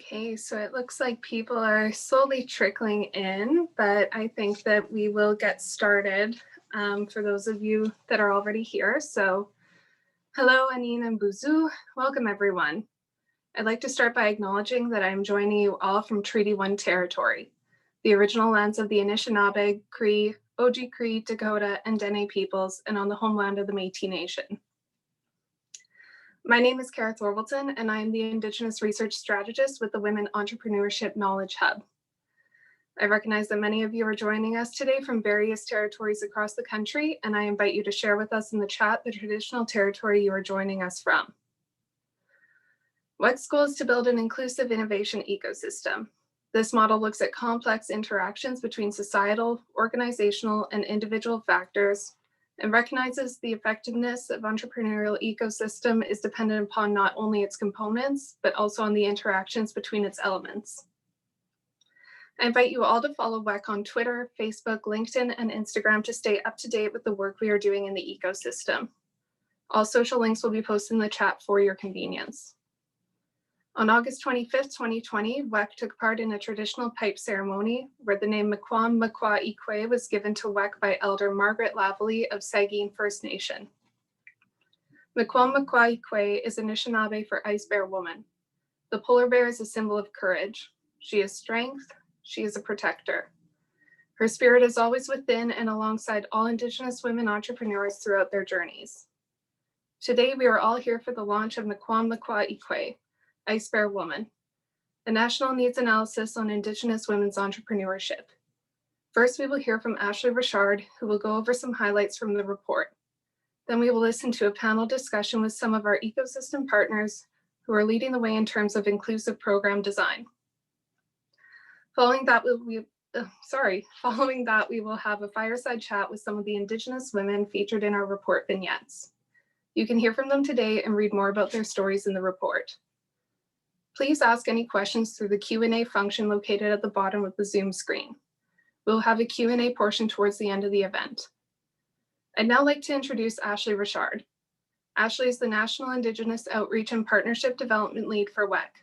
Okay, so it looks like people are slowly trickling in, but I think that we will get started for those of you that are already here. So hello, Anine and Buzu. Welcome, everyone. I'd like to start by acknowledging that I'm joining you all from Treaty 1 territory, the original lands of the Anishinaabe, Cree, Oji-Cree, Dakota, and Dene peoples, and on the homeland of the Métis Nation. My name is Kara Thorvaldson, and I am the Indigenous Research Strategist with the Women Entrepreneurship Knowledge Hub. I recognize that many of you are joining us today from various territories across the country, and I invite you to share with us in the chat the traditional territory you are joining us from. WEKH's goal is to build an inclusive innovation ecosystem. This model looks at complex interactions between societal, organizational, and individual factors, and recognizes the effectiveness of entrepreneurial ecosystem is dependent upon not only its components, but also on the interactions between its elements. I invite you all to follow WEKH on Twitter, Facebook, LinkedIn, and Instagram to stay up to date with the work we are doing in the ecosystem. All social links will be posted in the chat for your convenience. On August 25th, 2020, WEKH took part in a traditional pipe ceremony where the name Mikwam Makwa Ikwe was given to WEKH by Elder Margaret Lavallee of Saugeen First Nation. Mikwam Makwa Ikwe is Anishinaabe for Ice Bear Woman. The polar bear is a symbol of courage. She is strength. She is a protector. Her spirit is always within and alongside all Indigenous women entrepreneurs throughout their journeys. Today, we are all here for the launch of Mikwam Makwa Ikwe, Ice Bear Woman, a national needs analysis on Indigenous women's entrepreneurship. First, we will hear from Ashley Richard, who will go over some highlights from the report. Then we will listen to a panel discussion with some of our ecosystem partners who are leading the way in terms of inclusive program design. Following that, we will have a fireside chat with some of the Indigenous women featured in our report vignettes. You can hear from them today and read more about their stories in the report. Please ask any questions through the Q&A function located at the bottom of the Zoom screen. We'll have a Q&A portion towards the end of the event. I'd now like to introduce Ashley Richard. Ashley is the National Indigenous Outreach and Partnership Development Lead for WEKH.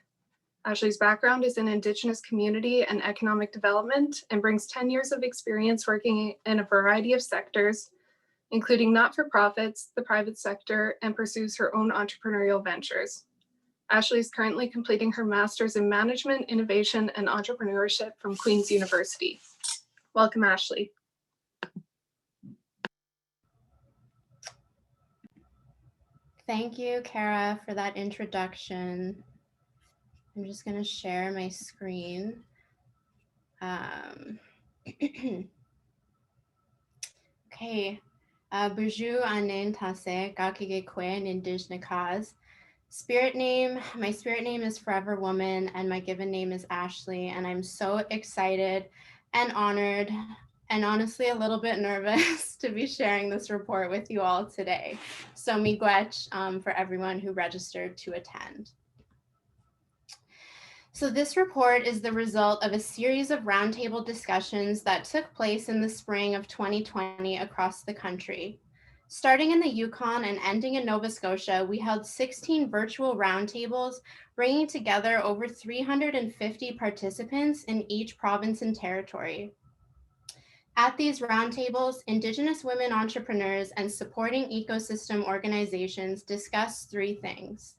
Ashley's background is in Indigenous community and economic development and brings 10 years of experience working in a variety of sectors, including not-for-profits, the private sector, and pursues her own entrepreneurial ventures. Ashley is currently completing her master's in management, innovation, and entrepreneurship from Queen's University. Welcome, Ashley. Thank you, Kara, for that introduction. I'm just going to share my screen. Okay. Bonjour, anen tase, gakige kwen indigenous. My spirit name is Forever Woman, and my given name is Ashley, and I'm so excited and honored and honestly a little bit nervous to be sharing this report with you all today. So miigwech for everyone who registered to attend. So this report is the result of a series of roundtable discussions that took place in the spring of 2020 across the country. Starting in the Yukon and ending in Nova Scotia, we held 16 virtual roundtables, bringing together over 350 participants in each province and territory. At these roundtables, Indigenous women entrepreneurs and supporting ecosystem organizations discussed three things.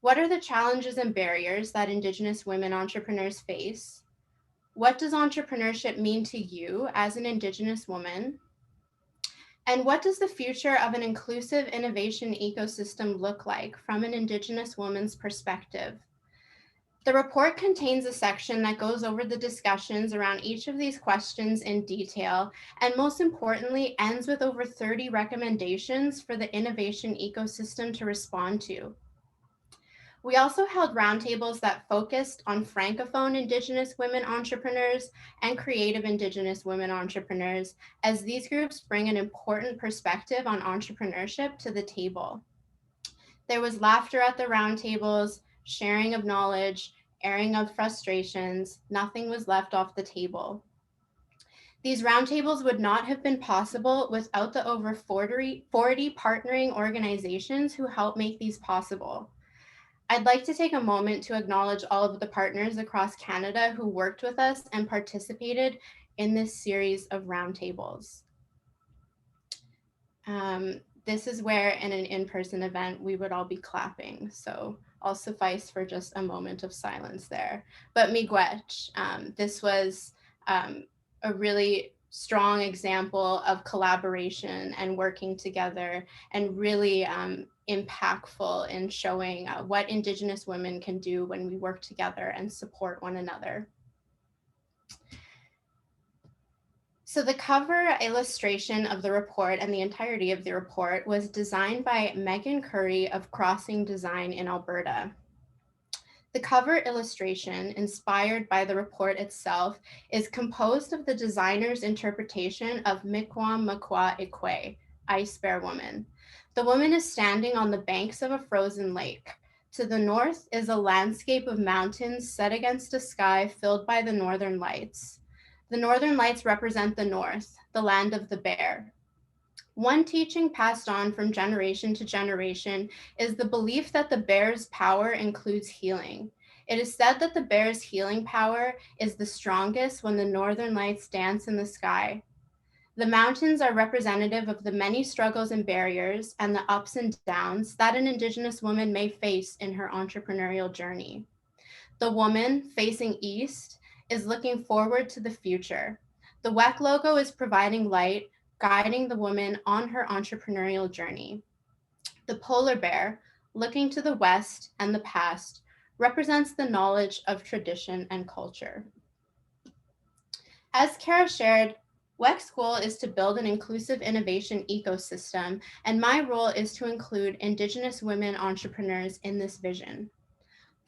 What are the challenges and barriers that Indigenous women entrepreneurs face? What does entrepreneurship mean to you as an Indigenous woman? And what does the future of an inclusive innovation ecosystem look like from an Indigenous woman's perspective? The report contains a section that goes over the discussions around each of these questions in detail, and most importantly, ends with over 30 recommendations for the innovation ecosystem to respond to. We also held roundtables that focused on Francophone Indigenous women entrepreneurs and creative Indigenous women entrepreneurs, as these groups bring an important perspective on entrepreneurship to the table. There was laughter at the roundtables, sharing of knowledge, airing of frustrations. Nothing was left off the table. These roundtables would not have been possible without the over 40 partnering organizations who help make these possible. I'd like to take a moment to acknowledge all of the partners across Canada who worked with us and participated in this series of roundtables. This is where in an in-person event, we would all be clapping. So I'll suffice for just a moment of silence there. But Miigwech, this was a really strong example of collaboration and working together, and really impactful in showing what Indigenous women can do when we work together and support one another. So the cover illustration of the report and the entirety of the report was designed by Megan Curry of Crossing Design in Alberta. The cover illustration, inspired by the report itself, is composed of the designer's interpretation of Mikwam Makwa Ikwe, Ice Bear Woman. The woman is standing on the banks of a frozen lake. To the north is a landscape of mountains set against a sky filled by the northern lights. The northern lights represent the north, the land of the bear. One teaching passed on from generation to generation is the belief that the bear's power includes healing. It is said that the bear's healing power is the strongest when the northern lights dance in the sky. The mountains are representative of the many struggles and barriers and the ups and downs that an Indigenous woman may face in her entrepreneurial journey. The woman facing east is looking forward to the future. The WEKH logo is providing light, guiding the woman on her entrepreneurial journey. The polar bear, looking to the west and the past, represents the knowledge of tradition and culture. As Kara shared, WEKH's goal is to build an inclusive innovation ecosystem, and my role is to include Indigenous women entrepreneurs in this vision.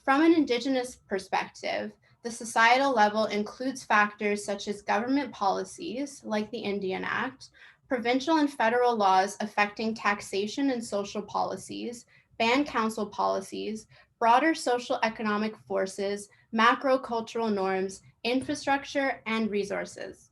From an Indigenous perspective, the societal level includes factors such as government policies, like the Indian Act, provincial and federal laws affecting taxation and social policies, band council policies, broader social economic forces, macro cultural norms, infrastructure, and resources.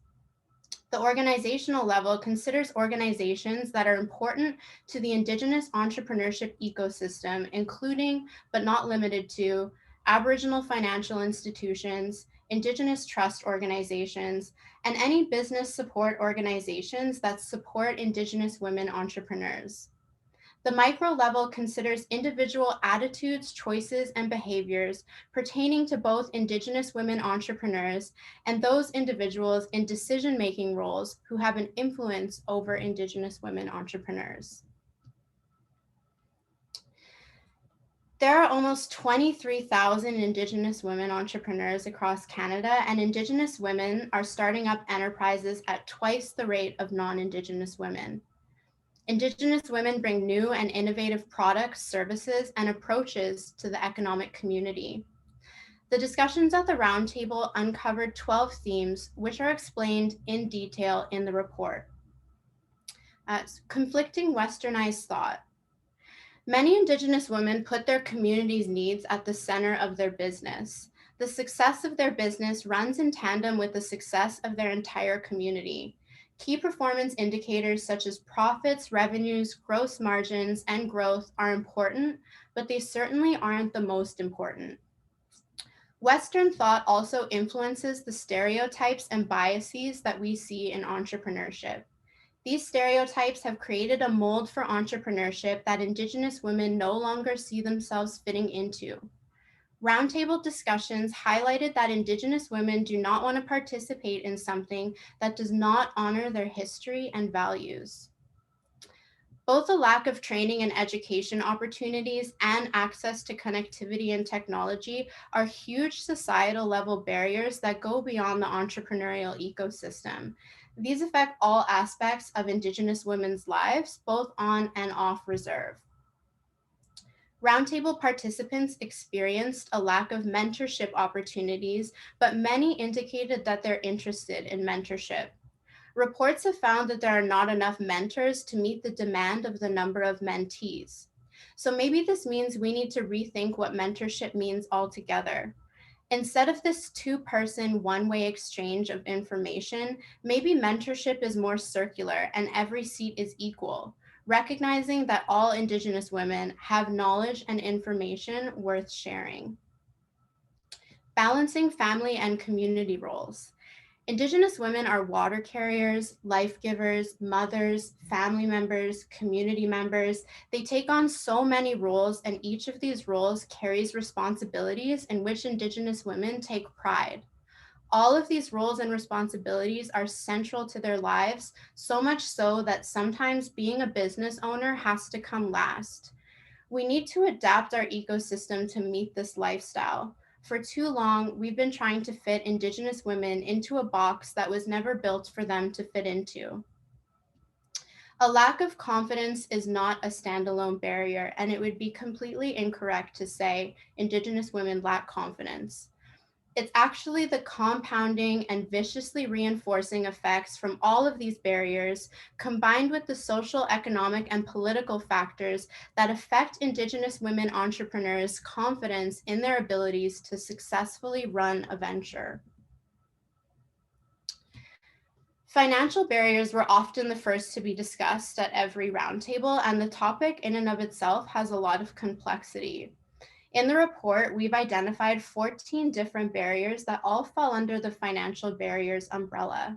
The organizational level considers organizations that are important to the Indigenous entrepreneurship ecosystem, including, but not limited to, Aboriginal financial institutions, Indigenous trust organizations, and any business support organizations that support Indigenous women entrepreneurs. The micro level considers individual attitudes, choices, and behaviors pertaining to both Indigenous women entrepreneurs and those individuals in decision-making roles who have an influence over Indigenous women entrepreneurs. There are almost 23,000 Indigenous women entrepreneurs across Canada, and Indigenous women are starting up enterprises at twice the rate of non-Indigenous women. Indigenous women bring new and innovative products, services, and approaches to the economic community. The discussions at the roundtable uncovered 12 themes, which are explained in detail in the report. Conflicting westernized thought. Many Indigenous women put their community's needs at the center of their business. The success of their business runs in tandem with the success of their entire community. Key performance indicators such as profits, revenues, gross margins, and growth are important, but they certainly aren't the most important. Western thought also influences the stereotypes and biases that we see in entrepreneurship. These stereotypes have created a mold for entrepreneurship that Indigenous women no longer see themselves fitting into. Roundtable discussions highlighted that Indigenous women do not want to participate in something that does not honor their history and values. Both the lack of training and education opportunities and access to connectivity and technology are huge societal level barriers that go beyond the entrepreneurial ecosystem. These affect all aspects of Indigenous women's lives, both on and off reserve. Roundtable participants experienced a lack of mentorship opportunities, but many indicated that they're interested in mentorship. Reports have found that there are not enough mentors to meet the demand of the number of mentees. So maybe this means we need to rethink what mentorship means altogether. Instead of this two-person, one-way exchange of information, maybe mentorship is more circular and every seat is equal. recognizing that all Indigenous women have knowledge and information worth sharing. Balancing family and community roles. Indigenous women are water carriers, life givers, mothers, family members, community members. They take on so many roles, and each of these roles carries responsibilities in which Indigenous women take pride. All of these roles and responsibilities are central to their lives, so much so that sometimes being a business owner has to come last. We need to adapt our ecosystem to meet this lifestyle. For too long, we've been trying to fit Indigenous women into a box that was never built for them to fit into. A lack of confidence is not a standalone barrier, and it would be completely incorrect to say Indigenous women lack confidence. It's actually the compounding and viciously reinforcing effects from all of these barriers, combined with the social, economic, and political factors that affect Indigenous women entrepreneurs' confidence in their abilities to successfully run a venture. Financial barriers were often the first to be discussed at every roundtable, and the topic in and of itself has a lot of complexity. In the report, we've identified 14 different barriers that all fall under the financial barriers umbrella.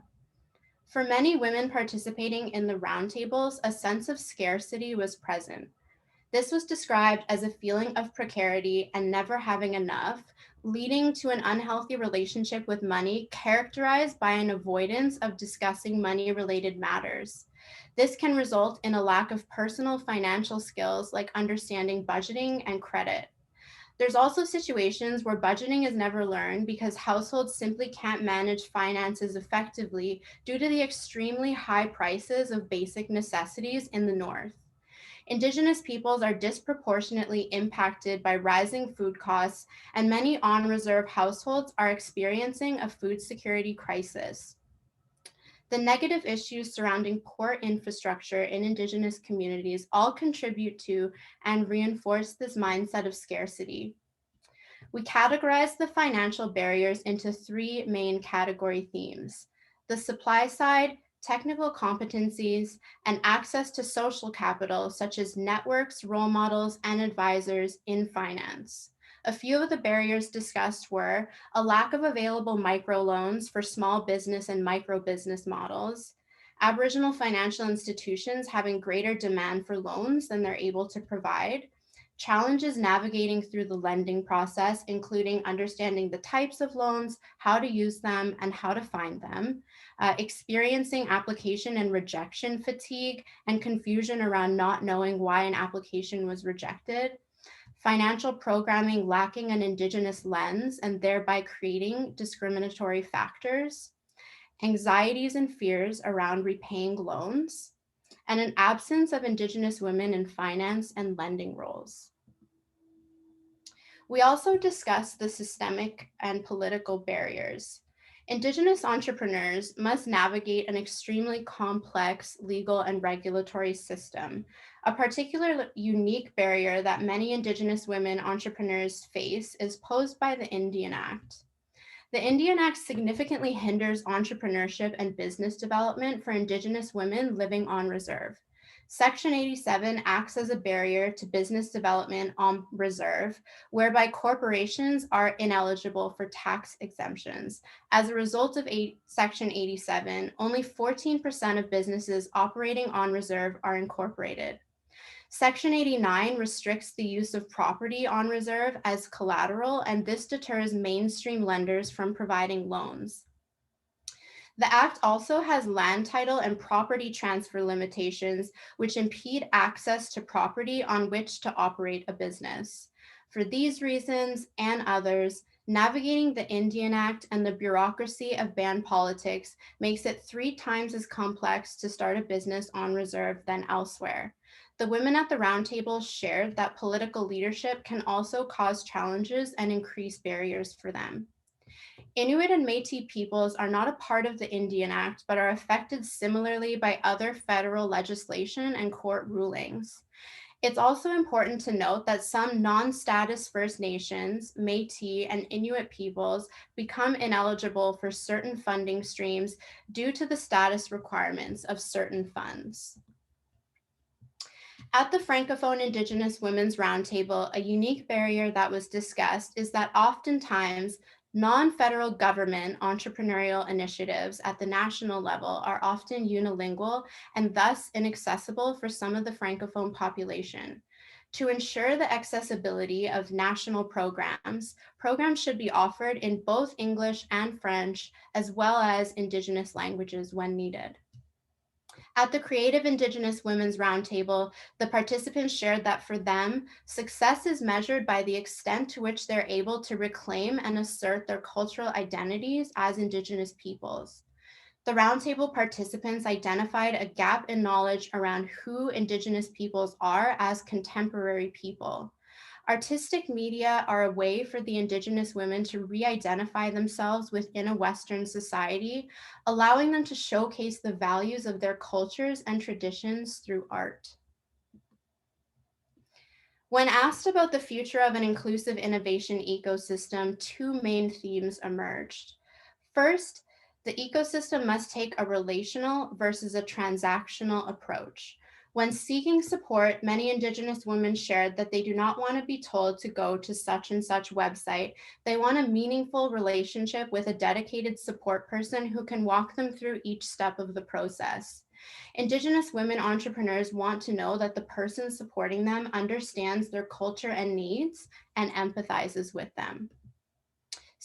For many women participating in the roundtables, a sense of scarcity was present. This was described as a feeling of precarity and never having enough, leading to an unhealthy relationship with money characterized by an avoidance of discussing money-related matters. This can result in a lack of personal financial skills like understanding budgeting and credit. There's also situations where budgeting is never learned because households simply can't manage finances effectively due to the extremely high prices of basic necessities in the North. Indigenous peoples are disproportionately impacted by rising food costs, and many on-reserve households are experiencing a food security crisis. The negative issues surrounding poor infrastructure in Indigenous communities all contribute to and reinforce this mindset of scarcity. We categorize the financial barriers into three main category themes: the supply side, technical competencies, and access to social capital, such as networks, role models, and advisors in finance. A few of the barriers discussed were a lack of available microloans for small business and micro business models, Aboriginal financial institutions having greater demand for loans than they're able to provide, challenges navigating through the lending process, including understanding the types of loans, how to use them, and how to find them, experiencing application and rejection fatigue and confusion around not knowing why an application was rejected, financial programming lacking an Indigenous lens and thereby creating discriminatory factors, anxieties and fears around repaying loans, and an absence of Indigenous women in finance and lending roles. We also discussed the systemic and political barriers. Indigenous entrepreneurs must navigate an extremely complex legal and regulatory system. A particular unique barrier that many Indigenous women entrepreneurs face is posed by the Indian Act. The Indian Act significantly hinders entrepreneurship and business development for Indigenous women living on reserve. Section 87 acts as a barrier to business development on reserve, whereby corporations are ineligible for tax exemptions. As a result of Section 87, only 14% of businesses operating on reserve are incorporated. Section 89 restricts the use of property on reserve as collateral, and this deters mainstream lenders from providing loans. The Act also has land title and property transfer limitations, which impede access to property on which to operate a business. For these reasons and others, navigating the Indian Act and the bureaucracy of band politics makes it 3 times as complex to start a business on reserve than elsewhere. The women at the roundtable shared that political leadership can also cause challenges and increase barriers for them. Inuit and Métis peoples are not a part of the Indian Act, but are affected similarly by other federal legislation and court rulings. It's also important to note that some non-status First Nations, Métis, and Inuit peoples become ineligible for certain funding streams due to the status requirements of certain funds. At the Francophone Indigenous Women's Roundtable, a unique barrier that was discussed is that oftentimes non-federal government entrepreneurial initiatives at the national level are often unilingual and thus inaccessible for some of the Francophone population. To ensure the accessibility of national programs should be offered in both English and French, as well as Indigenous languages when needed. At the Creative Indigenous Women's Roundtable, the participants shared that for them, success is measured by the extent to which they're able to reclaim and assert their cultural identities as Indigenous peoples. The roundtable participants identified a gap in knowledge around who Indigenous peoples are as contemporary people. Artistic media are a way for the Indigenous women to re-identify themselves within a Western society, allowing them to showcase the values of their cultures and traditions through art. When asked about the future of an inclusive innovation ecosystem, two main themes emerged. First, the ecosystem must take a relational versus a transactional approach. When seeking support, many Indigenous women shared that they do not want to be told to go to such and such website. They want a meaningful relationship with a dedicated support person who can walk them through each step of the process. Indigenous women entrepreneurs want to know that the person supporting them understands their culture and needs and empathizes with them.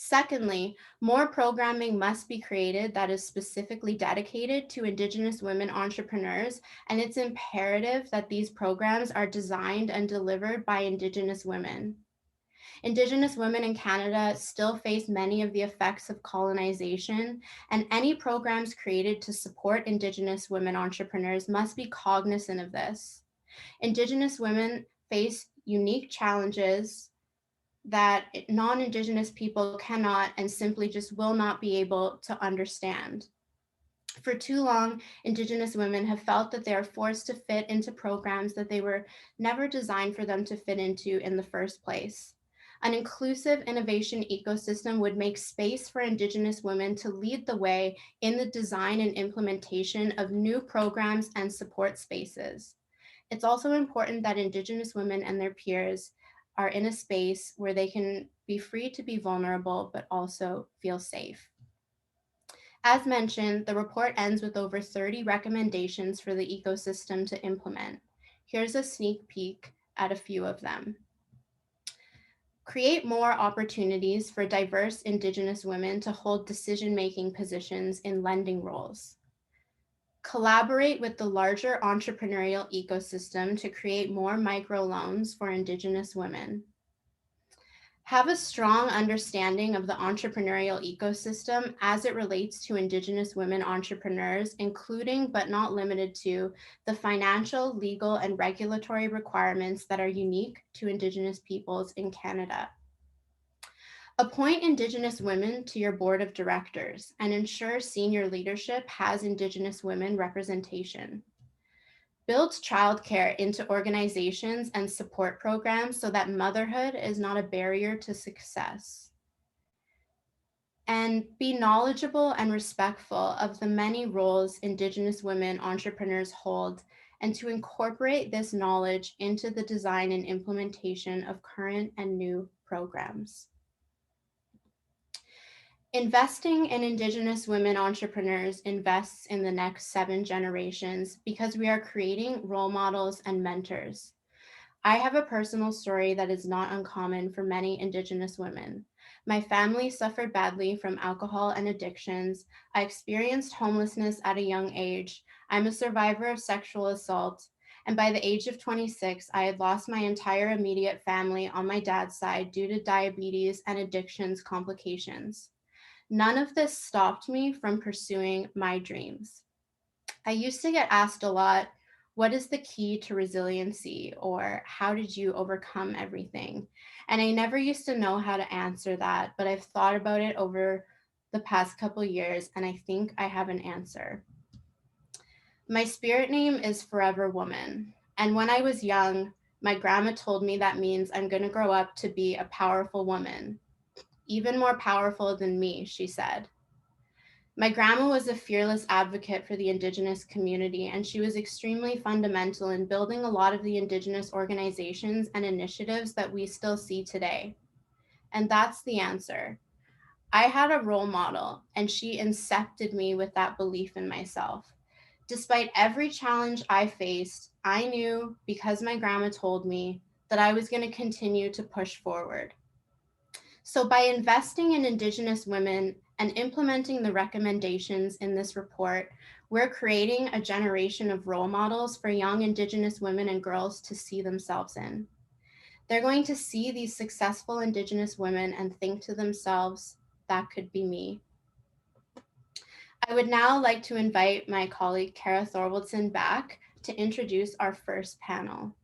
Secondly, more programming must be created that is specifically dedicated to Indigenous women entrepreneurs, and it's imperative that these programs are designed and delivered by Indigenous women. Indigenous women in Canada still face many of the effects of colonization, and any programs created to support Indigenous women entrepreneurs must be cognizant of this. Indigenous women face unique challenges that non-Indigenous people cannot and simply just will not be able to understand. For too long, Indigenous women have felt that they are forced to fit into programs that they were never designed for them to fit into in the first place. An inclusive innovation ecosystem would make space for Indigenous women to lead the way in the design and implementation of new programs and support spaces. It's also important that Indigenous women and their peers are in a space where they can be free to be vulnerable, but also feel safe. As mentioned, the report ends with over 30 recommendations for the ecosystem to implement. Here's a sneak peek at a few of them. Create more opportunities for diverse Indigenous women to hold decision-making positions in lending roles. Collaborate with the larger entrepreneurial ecosystem to create more microloans for Indigenous women. Have a strong understanding of the entrepreneurial ecosystem as it relates to Indigenous women entrepreneurs, including but not limited to the financial, legal, and regulatory requirements that are unique to Indigenous peoples in Canada. Appoint Indigenous women to your board of directors and ensure senior leadership has Indigenous women representation. Build childcare into organizations and support programs so that motherhood is not a barrier to success. And be knowledgeable and respectful of the many roles Indigenous women entrepreneurs hold, and to incorporate this knowledge into the design and implementation of current and new programs. Investing in Indigenous women entrepreneurs invests in the next 7 generations because we are creating role models and mentors. I have a personal story that is not uncommon for many Indigenous women. My family suffered badly from alcohol and addictions. I experienced homelessness at a young age. I'm a survivor of sexual assault. And by the age of 26, I had lost my entire immediate family on my dad's side due to diabetes and addictions complications. None of this stopped me from pursuing my dreams. I used to get asked a lot, what is the key to resiliency? Or how did you overcome everything? And I never used to know how to answer that, but I've thought about it over the past couple years, and I think I have an answer. My spirit name is Forever Woman. And when I was young, my grandma told me that means I'm going to grow up to be a powerful woman. Even more powerful than me, she said. My grandma was a fearless advocate for the Indigenous community, and she was extremely fundamental in building a lot of the Indigenous organizations and initiatives that we still see today. And that's the answer. I had a role model, and she incepted me with that belief in myself. Despite every challenge I faced, I knew, because my grandma told me, that I was going to continue to push forward. So by investing in Indigenous women and implementing the recommendations in this report, we're creating a generation of role models for young Indigenous women and girls to see themselves in. They're going to see these successful Indigenous women and think to themselves, that could be me. I would now like to invite my colleague, Kara Thorwaldson, back to introduce our first panel.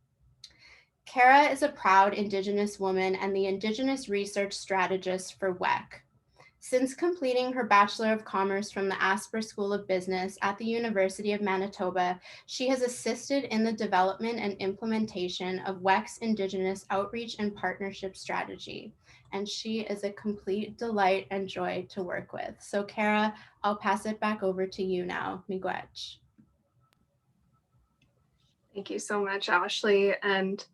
Kara is a proud Indigenous woman and the Indigenous Research Strategist for WEKH. Since completing her Bachelor of Commerce from the Asper School of Business at the University of Manitoba, she has assisted in the development and implementation of WEKH's Indigenous Outreach and Partnership Strategy. And she is a complete delight and joy to work with. So Kara, I'll pass it back over to you now. Miigwech. Thank you so much, Ashley. And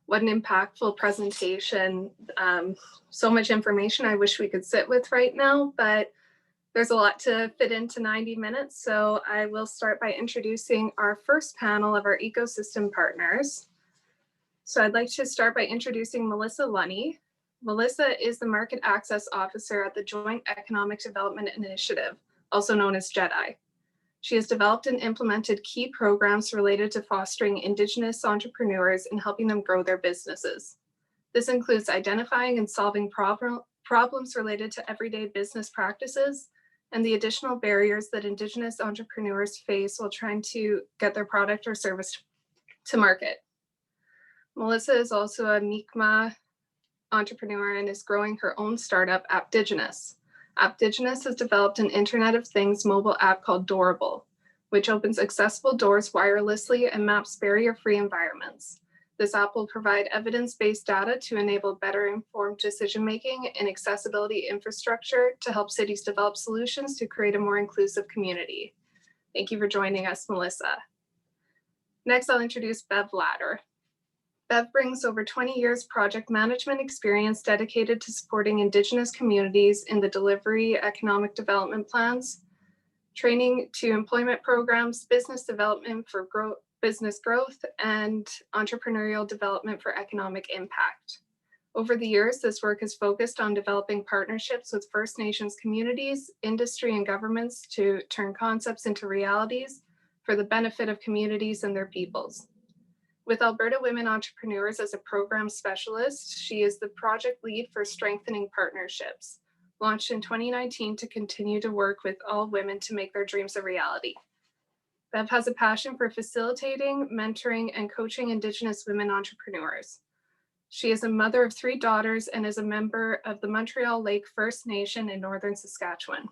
what an impactful presentation. So much information I wish we could sit with right now, but there's a lot to fit into 90 minutes. So I will start by introducing our first panel of our ecosystem partners. So I'd like to start by introducing Melissa Lunney. Melissa is the Market Access Officer at the Joint Economic Development Initiative, also known as JEDI. She has developed and implemented key programs related to fostering Indigenous entrepreneurs and helping them grow their businesses. This includes identifying and solving problems related to everyday business practices and the additional barriers that Indigenous entrepreneurs face while trying to get their product or service to market. Melissa is also a Mikwam entrepreneur and is growing her own startup, Indigenous. Indigenous has developed an Internet of Things mobile app called Doorable, which opens accessible doors wirelessly and maps barrier-free environments. This app will provide evidence-based data to enable better informed decision-making and accessibility infrastructure to help cities develop solutions to create a more inclusive community. Thank you for joining us, Melissa. Next, I'll introduce Bev Ladder. Bev brings over 20 years project management experience dedicated to supporting Indigenous communities in the delivery economic development plans, training to employment programs, business development for business growth, and entrepreneurial development for economic impact. Over the years, this work has focused on developing partnerships with First Nations communities, industry, and governments to turn concepts into realities for the benefit of communities and their peoples. With Alberta Women Entrepreneurs as a program specialist, she is the project lead for Strengthening Partnerships, launched in 2019 to continue to work with all women to make their dreams a reality. Bev has a passion for facilitating, mentoring, and coaching Indigenous women entrepreneurs. She is a mother of 3 daughters and is a member of the Montreal Lake First Nation in northern Saskatchewan.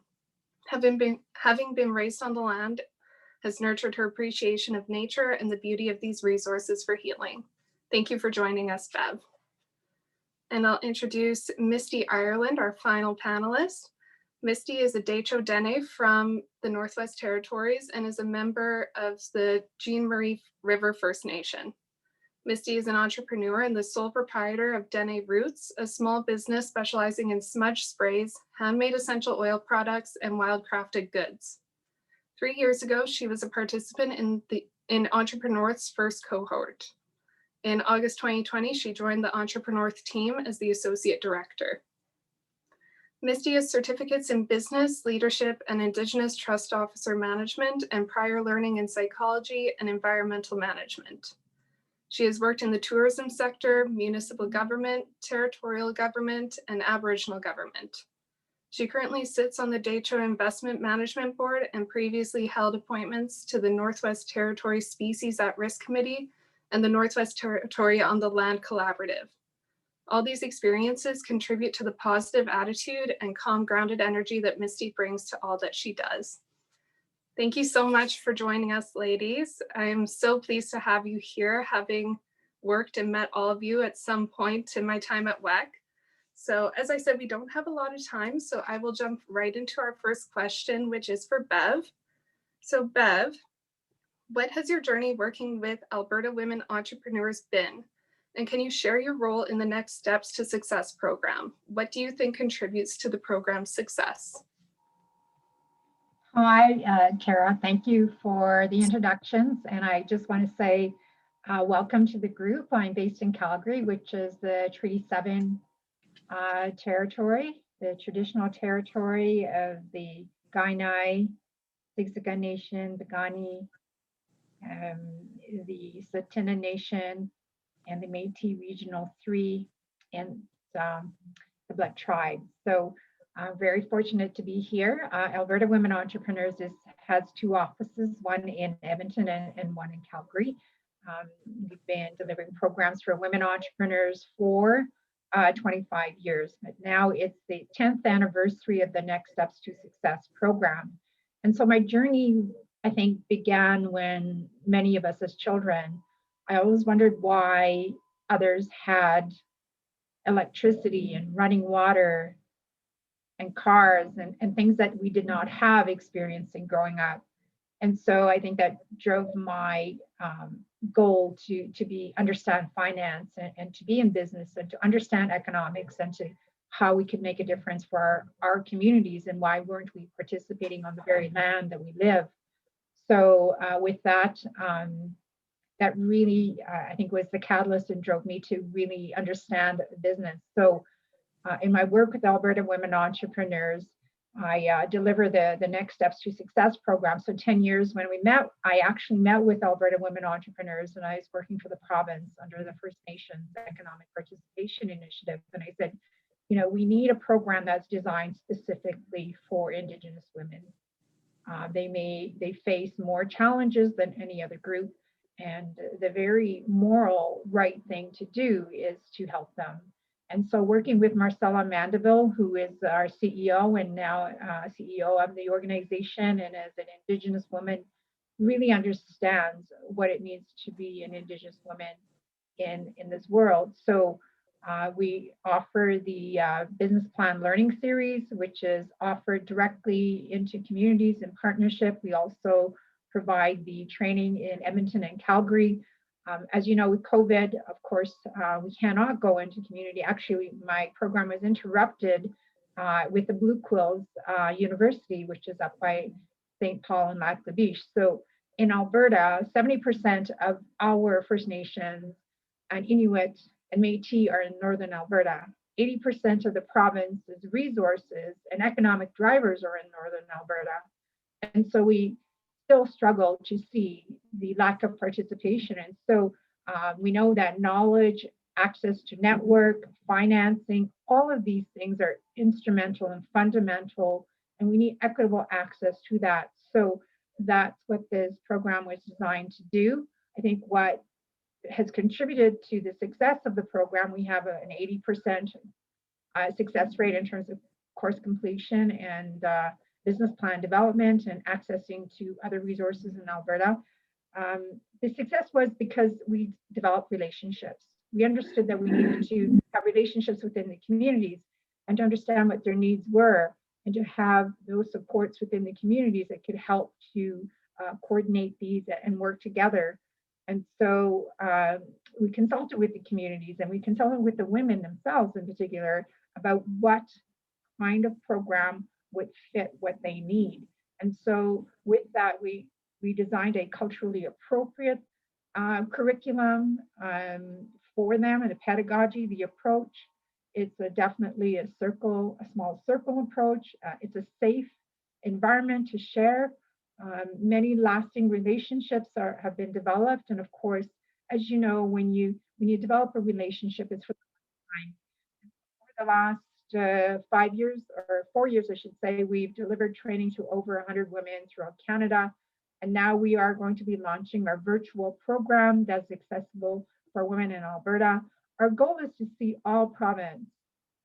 Having been raised on the land, has nurtured her appreciation of nature and the beauty of these resources for healing. Thank you for joining us, Bev. And I'll introduce Misty Ireland, our final panelist. Misty is a Decho Dene from the Northwest Territories and is a member of the Jean Marie River First Nation. Misty is an entrepreneur and the sole proprietor of Dene Roots, a small business specializing in smudge sprays, handmade essential oil products, and wildcrafted goods. 3 years ago, she was a participant in EntrepreNorth's first cohort. In August 2020, she joined the EntrepreNorth team as the Associate Director. Misty has certificates in business, leadership, and Indigenous Trust Officer Management and prior learning in psychology and environmental management. She has worked in the tourism sector, municipal government, territorial government, and Aboriginal government. She currently sits on the Decho Investment Management Board and previously held appointments to the Northwest Territory Species at Risk Committee and the Northwest Territory on the Land Collaborative. All these experiences contribute to the positive attitude and calm, grounded energy that Misty brings to all that she does. Thank you so much for joining us, ladies. I am so pleased to have you here, having worked and met all of you at some point in my time at WEKH. So as I said, we don't have a lot of time, so I will jump right into our first question, which is for Bev. So Bev, what has your journey working with Alberta Women Entrepreneurs been? And can you share your role in the Next Steps to Success program? What do you think contributes to the program's success? Hi, Kara. Thank you for the introductions. And I just want to say welcome to the group. I'm based in Calgary, which is the Treaty 7 territory, the traditional territory of the Kainai, Siksika Nation, the Gani, the Tsuut'ina Nation, and the Métis Regional 3, and the Black Tribe. So I'm very fortunate to be here. Alberta Women Entrepreneurs has two offices, one in Edmonton and one in Calgary. We've been delivering programs for women entrepreneurs for 25 years, but now it's the 10th anniversary of the Next Steps to Success program. And so my journey, I think, began when many of us as children, I always wondered why others had electricity and running water and cars and things that we did not have experiencing growing up. And so I think that drove my goal to understand finance and to be in business and to understand economics and to how we could make a difference for our communities and why weren't we participating on the very land that we live. So with that, that really, I think, was the catalyst and drove me to really understand business. So in my work with Alberta Women Entrepreneurs, I deliver the Next Steps to Success program. So 10 years when we met, I actually met with Alberta Women Entrepreneurs, and I was working for the province under the First Nations Economic Participation Initiative. And I said, you know, we need a program that's designed specifically for Indigenous women. They face more challenges than any other group, and the very moral right thing to do is to help them. And so working with Marcella Mandeville, who is our CEO and now CEO of the organization, and as an Indigenous woman, really understands what it means to be an Indigenous woman in this world. So we offer the business plan learning series, which is offered directly into communities in partnership. We also provide the training in Edmonton and Calgary. As you know, with COVID, of course, we cannot go into community. Actually, my program was interrupted with the Blue Quills University, which is up by St. Paul and Lac La Biche. So in Alberta, 70% of our First Nations and Inuit and Métis are in Northern Alberta. 80% of the province's resources and economic drivers are in Northern Alberta. And so we still struggle to see the lack of participation. And so we know that knowledge, access to network, financing, all of these things are instrumental and fundamental, and we need equitable access to that. So that's what this program was designed to do. I think what has contributed to the success of the program, we have an 80% success rate in terms of course completion and business plan development and accessing to other resources in Alberta. The success was because we developed relationships. We understood that we needed to have relationships within the communities and to understand what their needs were and to have those supports within the communities that could help to coordinate these and work together. And so we consulted with the communities and we consulted with the women themselves in particular about what kind of program would fit what they need. And so with that, we designed a culturally appropriate curriculum for them and a pedagogy, the approach. It's definitely a small circle approach. It's a safe environment to share. Many lasting relationships have been developed. And of course, as you know, when you develop a relationship, it's for time. Over the last 5 years, or 4 years, I should say, we've delivered training to over 100 women throughout Canada. And now we are going to be launching our virtual program that's accessible for women in Alberta. Our goal is to see all province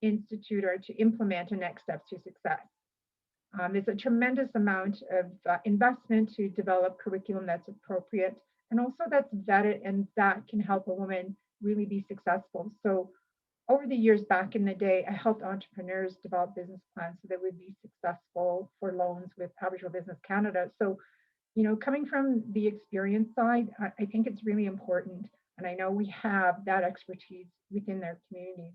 institute or to implement a Next Steps to Success. There's a tremendous amount of investment to develop curriculum that's appropriate and also that's vetted and that can help a woman really be successful. So over the years back in the day, I helped entrepreneurs develop business plans so they would be successful for loans with Aboriginal Business Canada. So, you know, coming from the experience side, I think it's really important. And I know we have that expertise within their communities.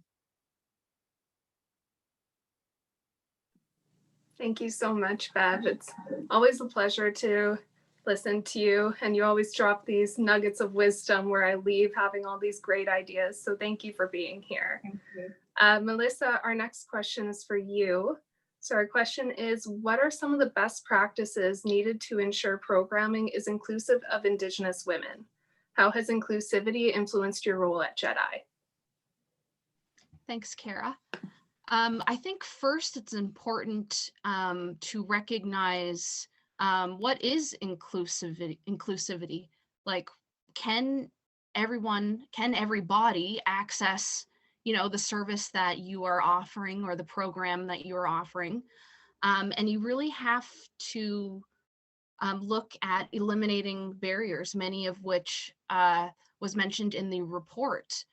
Thank you so much, Bev. It's always a pleasure to listen to you, and you always drop these nuggets of wisdom where I leave having all these great ideas. So thank you for being here. Thank you. Melissa, our next question is for you. So our question is, what are some of the best practices needed to ensure programming is inclusive of Indigenous women? How has inclusivity influenced your role at JEDI? Thanks, Kara. I think first it's important to recognize what is inclusivity. Like, can everybody access, you know, the service that you are offering or the program that you are offering? And you really have to look at eliminating barriers, many of which was mentioned in the report.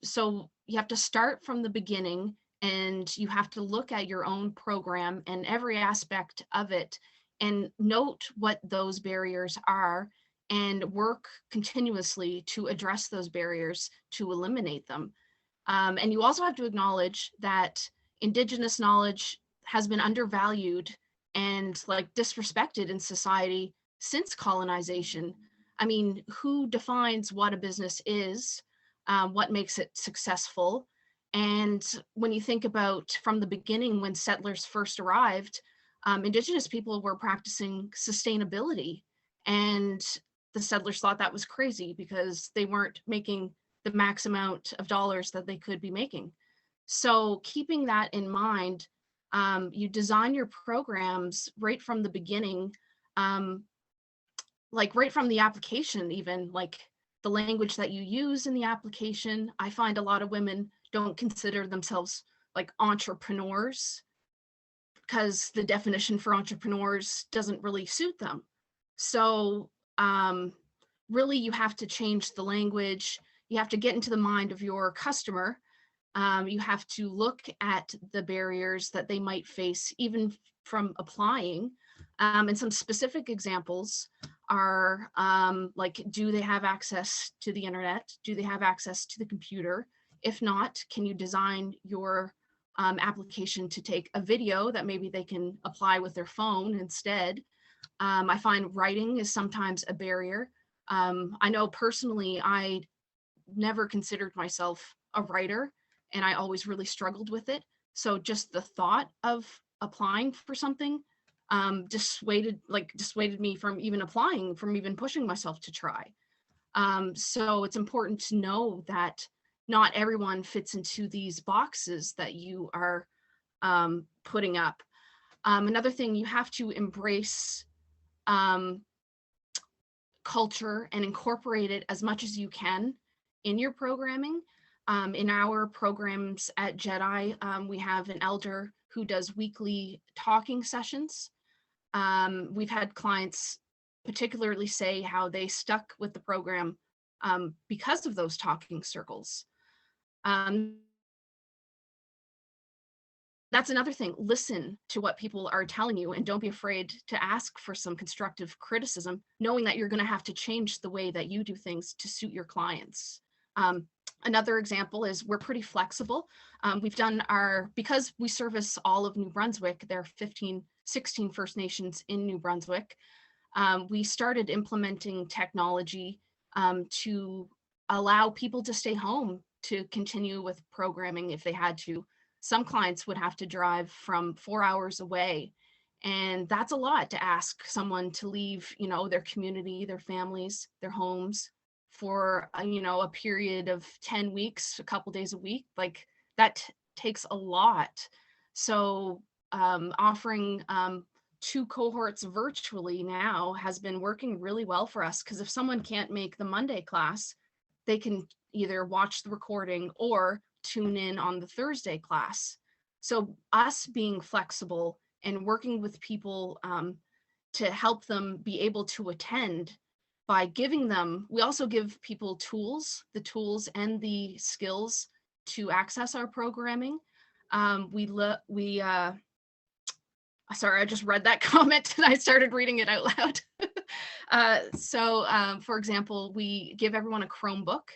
So you have to start from the beginning, and you have to look at your own program and every aspect of it and note what those barriers are and work continuously to address those barriers to eliminate them. And you also have to acknowledge that Indigenous knowledge has been undervalued and like disrespected in society since colonization. I mean, who defines what a business is? What makes it successful? And when you think about from the beginning, when settlers first arrived, Indigenous people were practicing sustainability, and the settlers thought that was crazy because they weren't making the max amount of dollars that they could be making. So keeping that in mind, you design your programs right from the beginning, like right from the application, even like the language that you use in the application. I find a lot of women don't consider themselves like entrepreneurs because the definition for entrepreneurs doesn't really suit them. So really you have to change the language. You have to get into the mind of your customer. You have to look at the barriers that they might face even from applying. And some specific examples are like, do they have access to the internet? Do they have access to the computer? If not, can you design your application to take a video that maybe they can apply with their phone instead? I find writing is sometimes a barrier. I know personally, I never considered myself a writer, and I always really struggled with it. So just the thought of applying for something dissuaded me from even applying, from even pushing myself to try. So it's important to know that not everyone fits into these boxes that you are putting up. Another thing, you have to embrace culture and incorporate it as much as you can in your programming. In our programs at JEDI, we have an elder who does weekly talking sessions. We've had clients particularly say how they stuck with the program because of those talking circles. That's another thing. Listen to what people are telling you and don't be afraid to ask for some constructive criticism, knowing that you're going to have to change the way that you do things to suit your clients. Another example is we're pretty flexible. We've done because we service all of New Brunswick, there are 16 First Nations in New Brunswick. We started implementing technology to allow people to stay home to continue with programming if they had to. Some clients would have to drive from 4 hours away, and that's a lot to ask someone to leave, you know, their community, their families, their homes for, you know, a period of 10 weeks, a couple days a week. Like that takes a lot. So offering 2 cohorts virtually now has been working really well for us, because if someone can't make the Monday class, they can either watch the recording or tune in on the Thursday class. So us being flexible and working with people to help them be able to attend by giving them, we also give people tools, the tools and the skills to access our programming. Sorry, I just read that comment and I started reading it out loud. For example, we give everyone a Chromebook.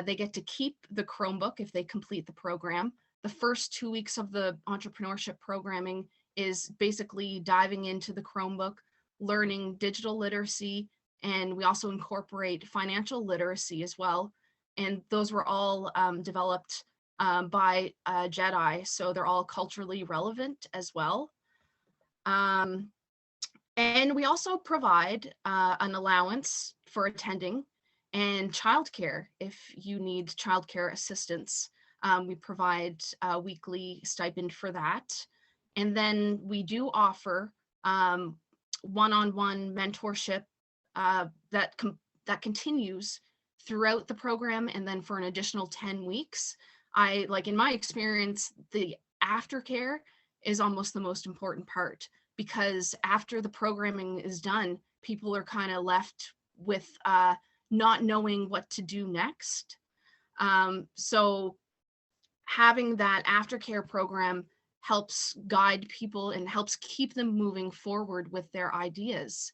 They get to keep the Chromebook if they complete the program. The first 2 weeks of the entrepreneurship programming is basically diving into the Chromebook, learning digital literacy, and we also incorporate financial literacy as well. And those were all developed by Jedi, so they're all culturally relevant as well. And we also provide an allowance for attending and childcare if you need childcare assistance. We provide a weekly stipend for that. And then we do offer one-on-one mentorship that continues throughout the program, and then for an additional 10 weeks. In my experience, the aftercare is almost the most important part, because after the programming is done, people are kind of left with not knowing what to do next. So having that aftercare program helps guide people and helps keep them moving forward with their ideas.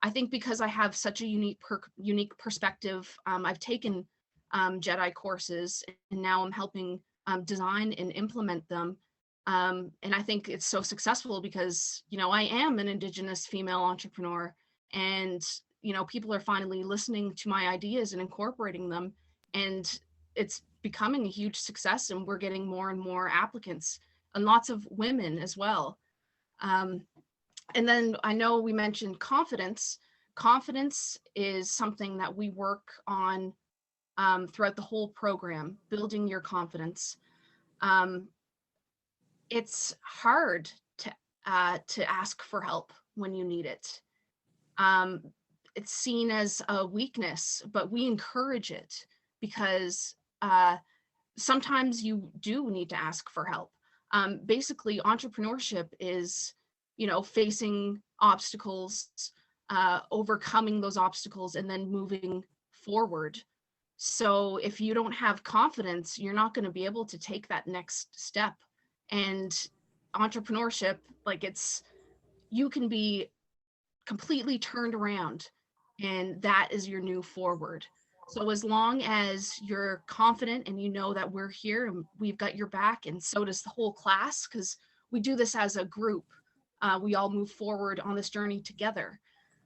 I think because I have such a unique perspective, I've taken Jedi courses, and now I'm helping design and implement them. And I think it's so successful because, I am an Indigenous female entrepreneur, and, people are finally listening to my ideas and incorporating them, and it's becoming a huge success, and we're getting more and more applicants, and lots of women as well. And then I know we mentioned confidence. Confidence is something that we work on throughout the whole program, building your confidence. It's hard to ask for help when you need it. It's seen as a weakness, but we encourage it because sometimes you do need to ask for help. Basically, entrepreneurship is, facing obstacles, overcoming those obstacles, and then moving forward. So if you don't have confidence, you're not going to be able to take that next step. And entrepreneurship, you can be completely turned around, and that is your new forward. So as long as you're confident and you know that we're here and we've got your back, and so does the whole class, because we do this as a group. We all move forward on this journey together.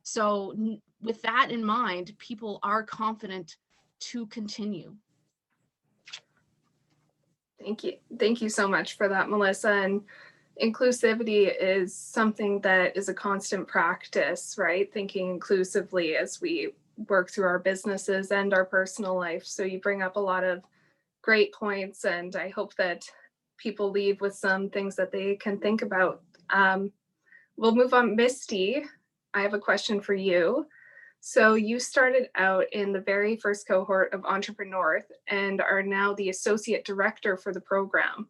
So with that in mind, people are confident to continue. Thank you. Thank you so much for that, Melissa. And inclusivity is something that is a constant practice, right? Thinking inclusively as we work through our businesses and our personal life. So you bring up a lot of great points, and I hope that people leave with some things that they can think about. We'll move on. Misty, I have a question for you. So you started out in the very first cohort of EntrepreNorth and are now the associate director for the program.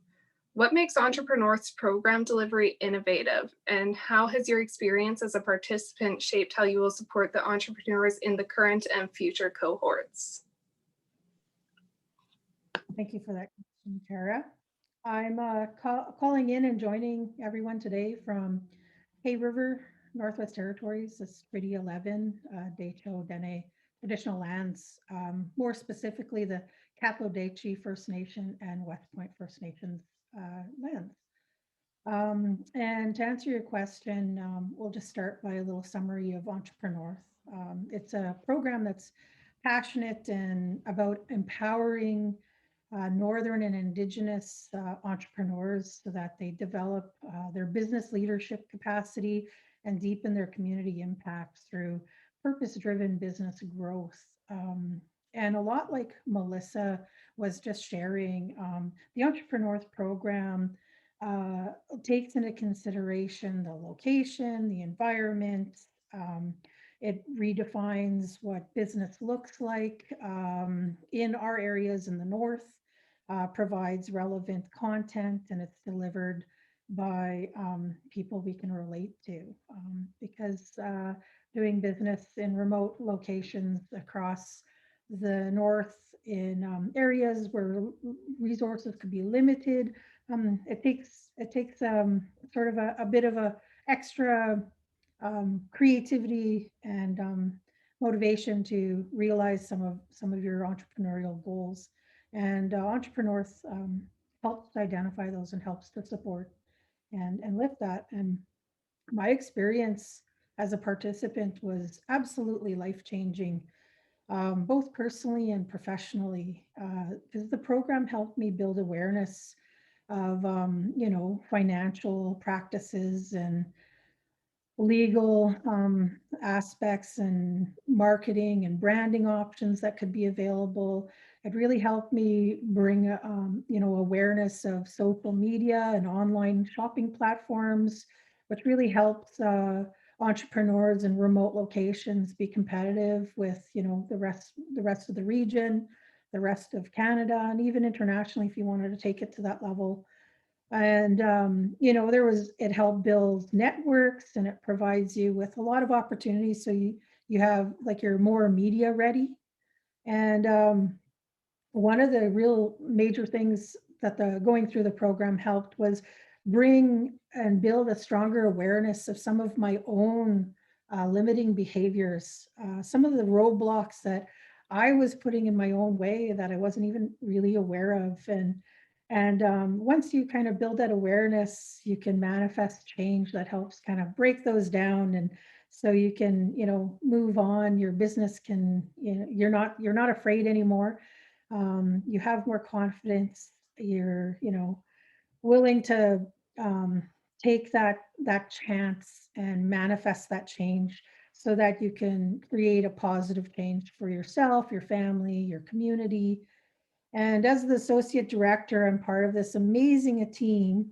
What makes EntrepreNorth's program delivery innovative, and how has your experience as a participant shaped how you will support the entrepreneurs in the current and future cohorts? Thank you for that question, Tara. I'm calling in and joining everyone today from Hay River, Northwest Territories, this Treaty 11, Decho Dene traditional lands, more specifically the Katlo-Dechi First Nation and West Point First Nations lands. And to answer your question, we'll just start by a little summary of EntrepreNorth. It's a program that's passionate and about empowering Northern and Indigenous entrepreneurs so that they develop their business leadership capacity and deepen their community impacts through purpose-driven business growth. And a lot like Melissa was just sharing, the EntrepreNorth program takes into consideration the location, the environment. It redefines what business looks like in our areas in the north, provides relevant content, and it's delivered by people we can relate to, because doing business in remote locations across the north in areas where resources could be limited. It takes sort of a bit of a extra creativity and motivation to realize some of your entrepreneurial goals. And EntrepreNorth helps to identify those and helps to support and lift that. And my experience as a participant was absolutely life-changing, both personally and professionally, because the program helped me build awareness of, you know, financial practices and legal aspects and marketing and branding options that could be available. It really helped me bring, you know, awareness of social media and online shopping platforms, which really helps entrepreneurs in remote locations be competitive with, you know, the rest of the region, the rest of Canada, and even internationally if you wanted to take it to that level. And, you know, it helped build networks, and it provides you with a lot of opportunities. So you have, like, you're more media ready. And one of the real major things that the going through the program helped was bring and build a stronger awareness of some of my own limiting behaviors, some of the roadblocks that I was putting in my own way that I wasn't even really aware of. And once you kind of build that awareness, you can manifest change that helps kind of break those down. And so you can, you know, move on. Your business can, you know, you're not afraid anymore. You have more confidence. You're, you know, willing to take that chance and manifest that change so that you can create a positive change for yourself, your family, your community. And as the associate director, I'm part of this amazing team.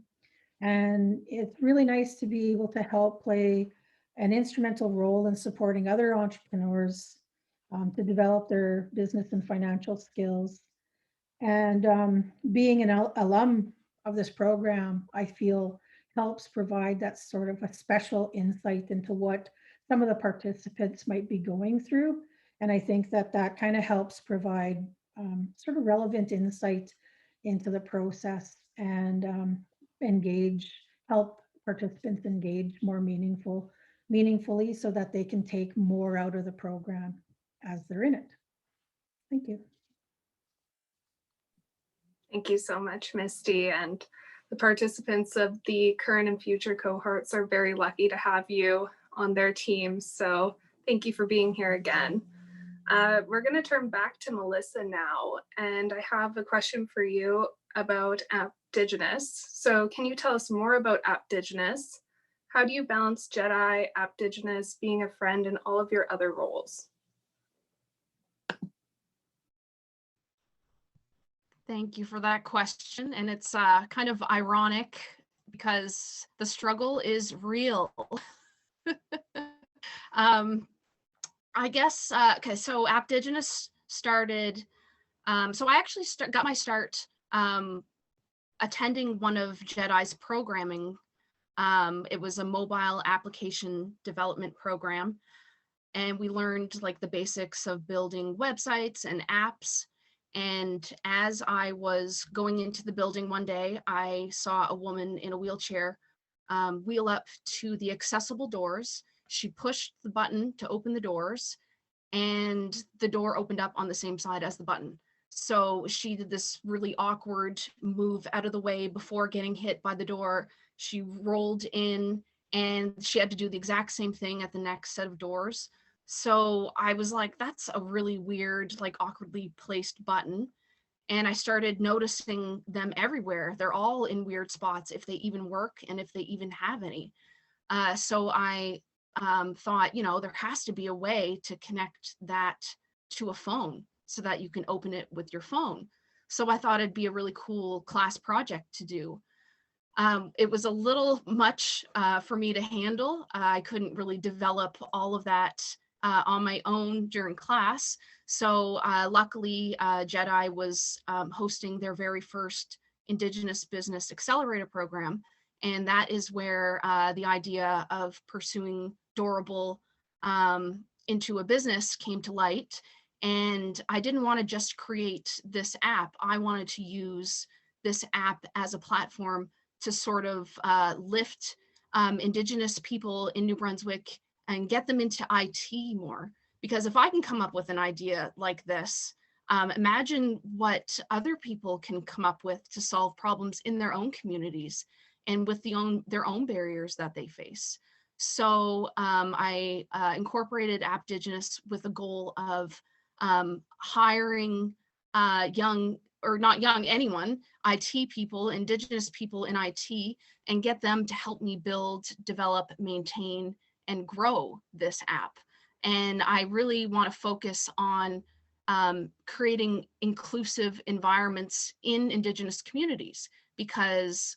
And it's really nice to be able to help play an instrumental role in supporting other entrepreneurs to develop their business and financial skills. And being an alum of this program, I feel helps provide that sort of a special insight into what some of the participants might be going through. And I think that that kind of helps provide sort of relevant insight into the process and help participants engage more meaningfully so that they can take more out of the program as they're in it. Thank you. Thank you so much, Misty. And the participants of the current and future cohorts are very lucky to have you on their team. So thank you for being here again. We're going to turn back to Melissa now, and I have a question for you about Appdigenous. So can you tell us more about Appdigenous? How do you balance Jedi, Appdigenous, being a friend, and all of your other roles? Thank you for that question. And it's kind of ironic because the struggle is real. I guess, okay, so Appdigenous started, so I actually got my start attending one of Jedi's programming. It was a mobile application development program. And we learned like the basics of building websites and apps. And as I was going into the building one day, I saw a woman in a wheelchair wheel up to the accessible doors. She pushed the button to open the doors, and the door opened up on the same side as the button. So she did this really awkward move out of the way before getting hit by the door. She rolled in, and she had to do the exact same thing at the next set of doors. So I was like, that's a really weird, like awkwardly placed button. And I started noticing them everywhere. They're all in weird spots, if they even work and if they even have any. So I thought, you know, there has to be a way to connect that to a phone so that you can open it with your phone. So I thought it'd be a really cool class project to do. It was a little much for me to handle. I couldn't really develop all of that on my own during class. So luckily, Jedi was hosting their very first Indigenous Business Accelerator program. And that is where the idea of pursuing Doorable into a business came to light. And I didn't want to just create this app. I wanted to use this app as a platform to sort of lift Indigenous people in New Brunswick and get them into IT more. Because if I can come up with an idea like this, imagine what other people can come up with to solve problems in their own communities and with their own barriers that they face. So I incorporated Appdigenous with a goal of hiring young, or not young, anyone, IT people, Indigenous people in IT, and get them to help me build, develop, maintain, and grow this app. And I really want to focus on creating inclusive environments in Indigenous communities, because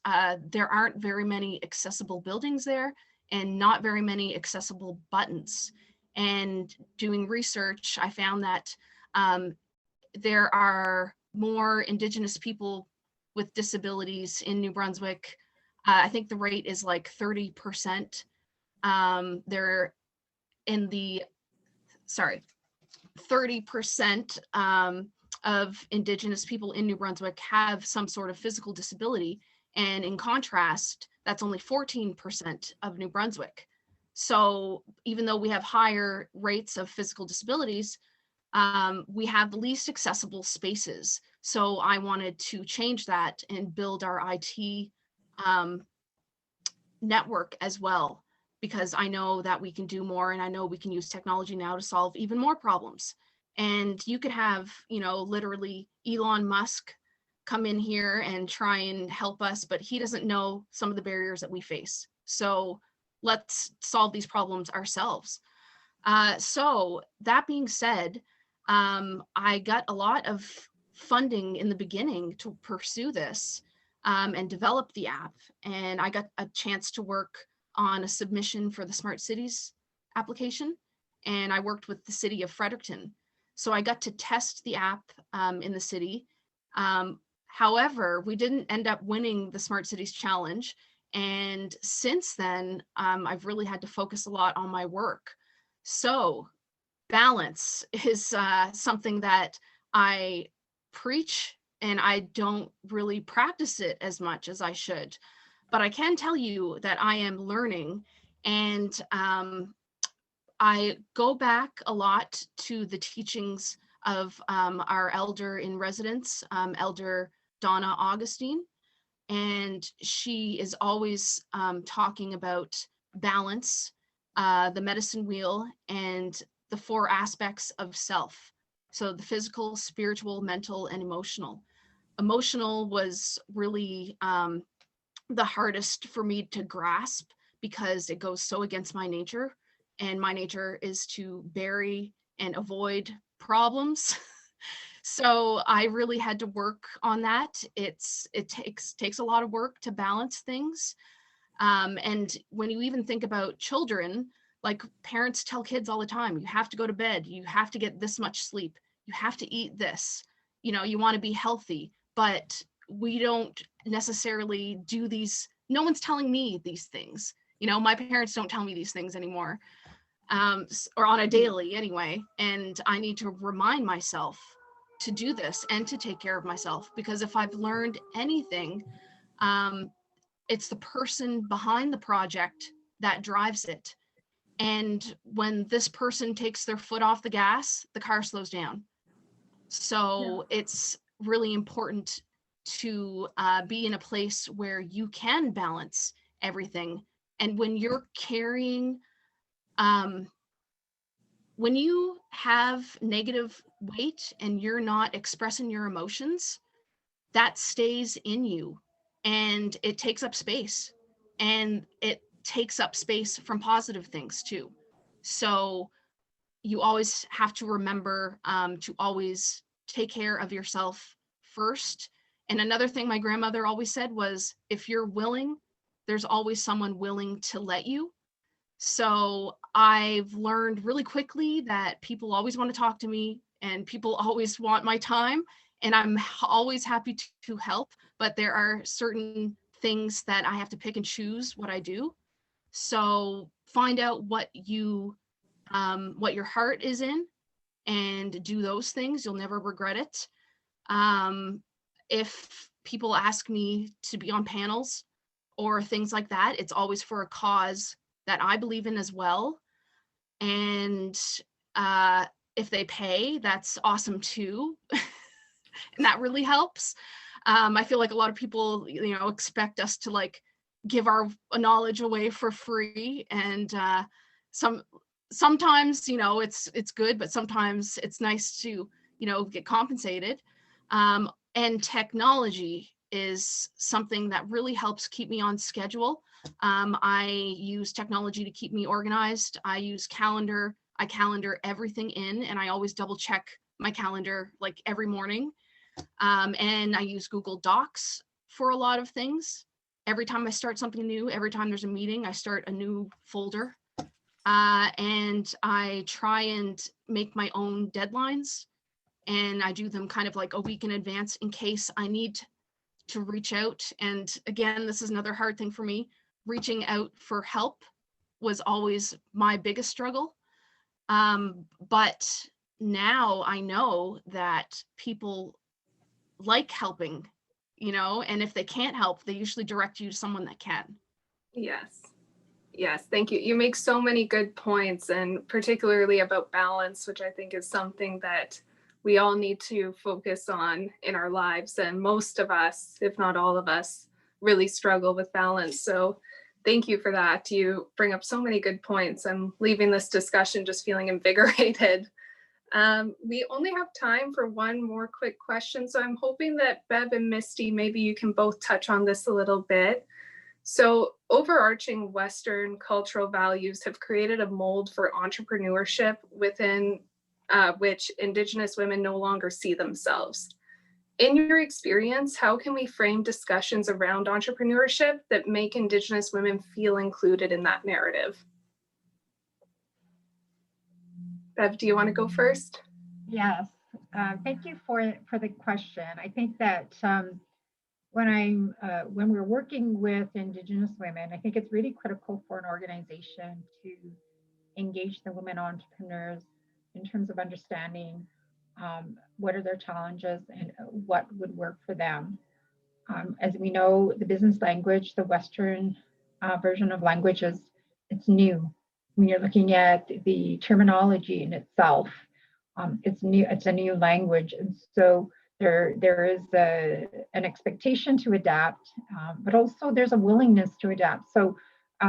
there aren't very many accessible buildings there and not very many accessible buttons. And doing research, I found that there are more Indigenous people with disabilities in New Brunswick. I think the rate is like 30%. They're in the, 30% of Indigenous people in New Brunswick have some sort of physical disability. And in contrast, that's only 14% of New Brunswick. So even though we have higher rates of physical disabilities, we have the least accessible spaces. So I wanted to change that and build our IT network as well, because I know that we can do more, and I know we can use technology now to solve even more problems. And you could have, you know, literally Elon Musk come in here and try and help us, but he doesn't know some of the barriers that we face. So let's solve these problems ourselves. So that being said, I got a lot of funding in the beginning to pursue this and develop the app. And I got a chance to work on a submission for the Smart Cities application. And I worked with the city of Fredericton. So I got to test the app in the city. However, we didn't end up winning the Smart Cities Challenge. And since then, I've really had to focus a lot on my work. So balance is something that I preach, and I don't really practice it as much as I should. But I can tell you that I am learning, and I go back a lot to the teachings of our elder in residence, Elder Donna Augustine. And she is always talking about balance, the medicine wheel, and the 4 aspects of self. So the physical, spiritual, mental, and emotional. Emotional was really the hardest for me to grasp, because it goes so against my nature. And my nature is to bury and avoid problems. So I really had to work on that. It takes a lot of work to balance things. And when you even think about children, like parents tell kids all the time, you have to go to bed, you have to get this much sleep, you have to eat this, you know, you want to be healthy, but we don't necessarily do these. No one's telling me these things. You know, my parents don't tell me these things anymore, or on a daily anyway. And I need to remind myself to do this and to take care of myself, because if I've learned anything, it's the person behind the project that drives it. And when this person takes their foot off the gas, the car slows down. So it's really important to be in a place where you can balance everything. And when you're carrying, when you have negative weight and you're not expressing your emotions, that stays in you, and it takes up space, and it takes up space from positive things too. So you always have to remember to always take care of yourself first. And another thing my grandmother always said was, if you're willing, there's always someone willing to let you. So I've learned really quickly that people always want to talk to me, and people always want my time, and I'm always happy to help, but there are certain things that I have to pick and choose what I do. So find out what your heart is in, and do those things. You'll never regret it. If people ask me to be on panels or things like that, it's always for a cause that I believe in as well. And if they pay, that's awesome too. And that really helps. I feel like a lot of people, expect us to like give our knowledge away for free. And sometimes, it's good, but sometimes it's nice to, get compensated. And technology is something that really helps keep me on schedule. I use technology to keep me organized. I use calendar. I calendar everything in, and I always double check my calendar like every morning. And I use Google Docs for a lot of things. Every time I start something new, every time there's a meeting, I start a new folder. And I try and make my own deadlines, and I do them kind of like a week in advance in case I need to reach out. And again, this is another hard thing for me. Reaching out for help was always my biggest struggle. But now I know that people like helping, and if they can't help, they usually direct you to someone that can. Yes, thank you. You make so many good points, and particularly about balance, which I think is something that we all need to focus on in our lives. And most of us, if not all of us, really struggle with balance. So thank you for that. You bring up so many good points. I'm leaving this discussion just feeling invigorated. We only have time for one more quick question. So I'm hoping that Bev and Misty, maybe you can both touch on this a little bit. So overarching Western cultural values have created a mold for entrepreneurship within which Indigenous women no longer see themselves. In your experience, how can we frame discussions around entrepreneurship that make Indigenous women feel included in that narrative? Bev, do you want to go first? Yes, thank you for the question. I think that when we're working with Indigenous women, I think it's really critical for an organization to engage the women entrepreneurs in terms of understanding what are their challenges and what would work for them. As we know, the business language, the Western version of languages, it's new. When you're looking at the terminology in itself, it's new. It's a new language, and so there is an expectation to adapt, but also there's a willingness to adapt. So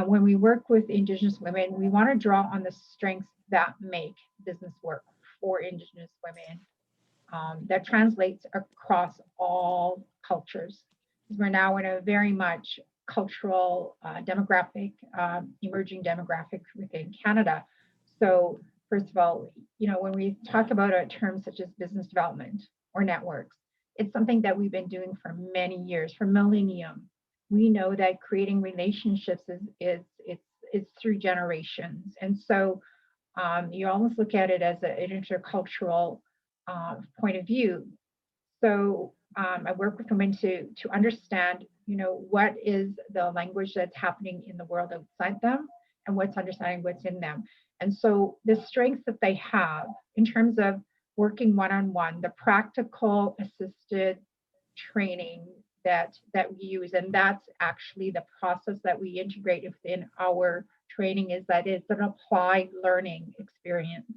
when we work with Indigenous women, we want to draw on the strengths that make business work for Indigenous women. That translates across all cultures. We're now in a very much cultural demographic, emerging demographic within Canada. So first of all, when we talk about a term such as business development or networks, it's something that we've been doing for many years, for millennium. We know that creating relationships is through generations. And so you almost look at it as an intercultural point of view. So I work with women to understand, what is the language that's happening in the world outside them, and what's understanding what's in them. And so the strengths that they have in terms of working one-on-one, the practical assisted training that we use, and that's actually the process that we integrate within our training, is that it's an applied learning experience.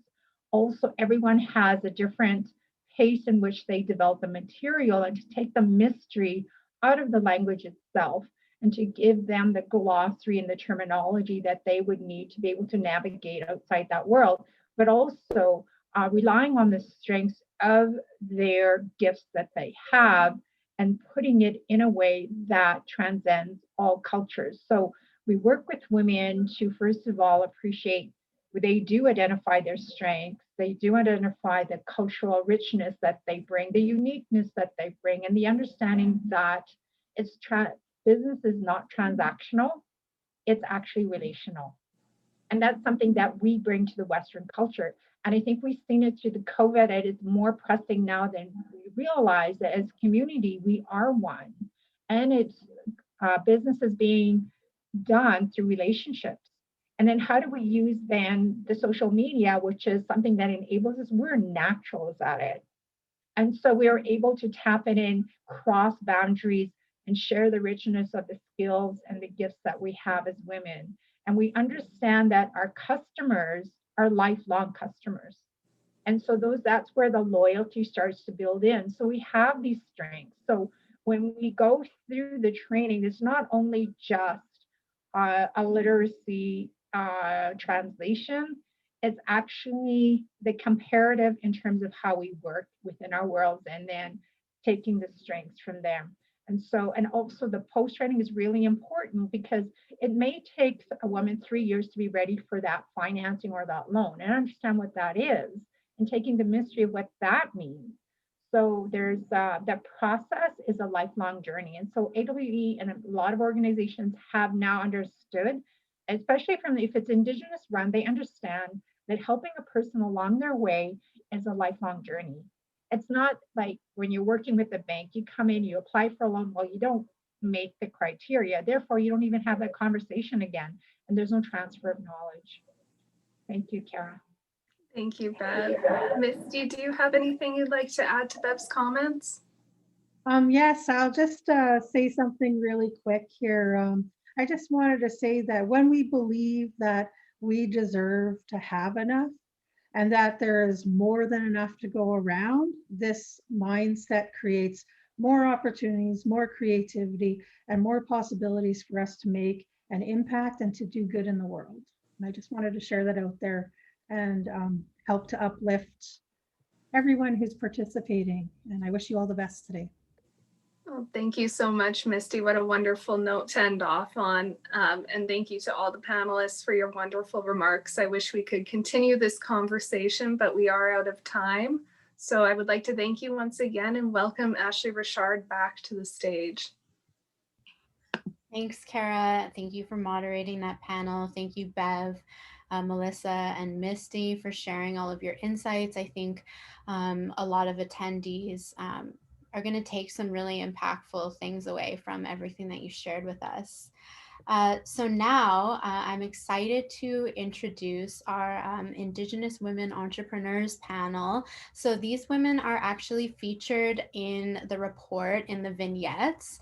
Also, everyone has a different pace in which they develop the material, and to take the mystery out of the language itself and to give them the glossary and the terminology that they would need to be able to navigate outside that world, but also relying on the strengths of their gifts that they have and putting it in a way that transcends all cultures. So we work with women to, first of all, appreciate they do identify their strengths, they do identify the cultural richness that they bring, the uniqueness that they bring, and the understanding that business is not transactional, it's actually relational. And that's something that we bring to the Western culture. And I think we've seen it through the COVID, and it's more pressing now than we realize that as community, we are one. And it's business is being done through relationships. And then how do we use then the social media, which is something that enables us, we're naturals at it. And so we are able to tap it in, cross boundaries, and share the richness of the skills and the gifts that we have as women. And we understand that our customers are lifelong customers. And so that's where the loyalty starts to build in. So we have these strengths. So when we go through the training, it's not only just a literacy translation, it's actually the comparative in terms of how we work within our worlds and then taking the strengths from them. And so, and also the post training is really important because it may take a woman 3 years to be ready for that financing or that loan and understand what that is and taking the mystery of what that means. So there's the process is a lifelong journey. And so AWE and a lot of organizations have now understood, especially from if it's Indigenous run, they understand that helping a person along their way is a lifelong journey. It's not like when you're working with the bank, you come in, you apply for a loan, well, you don't make the criteria. Therefore, you don't even have that conversation again. And there's no transfer of knowledge. Thank you, Kara. Thank you, Bev. Misty, do you have anything you'd like to add to Bev's comments? Yes, I'll just say something really quick here. I just wanted to say that when we believe that we deserve to have enough and that there is more than enough to go around, this mindset creates more opportunities, more creativity, and more possibilities for us to make an impact and to do good in the world. And I just wanted to share that out there and help to uplift everyone who's participating. And I wish you all the best today. Well, thank you so much, Misty. What a wonderful note to end off on. And thank you to all the panelists for your wonderful remarks. I wish we could continue this conversation, but we are out of time. So I would like to thank you once again and welcome Ashley Richard back to the stage. Thanks, Kara. Thank you for moderating that panel. Thank you, Bev, Melissa, and Misty for sharing all of your insights. I think a lot of attendees are going to take some really impactful things away from everything that you shared with us. So now I'm excited to introduce our Indigenous Women Entrepreneurs panel. So these women are actually featured in the report in the vignettes.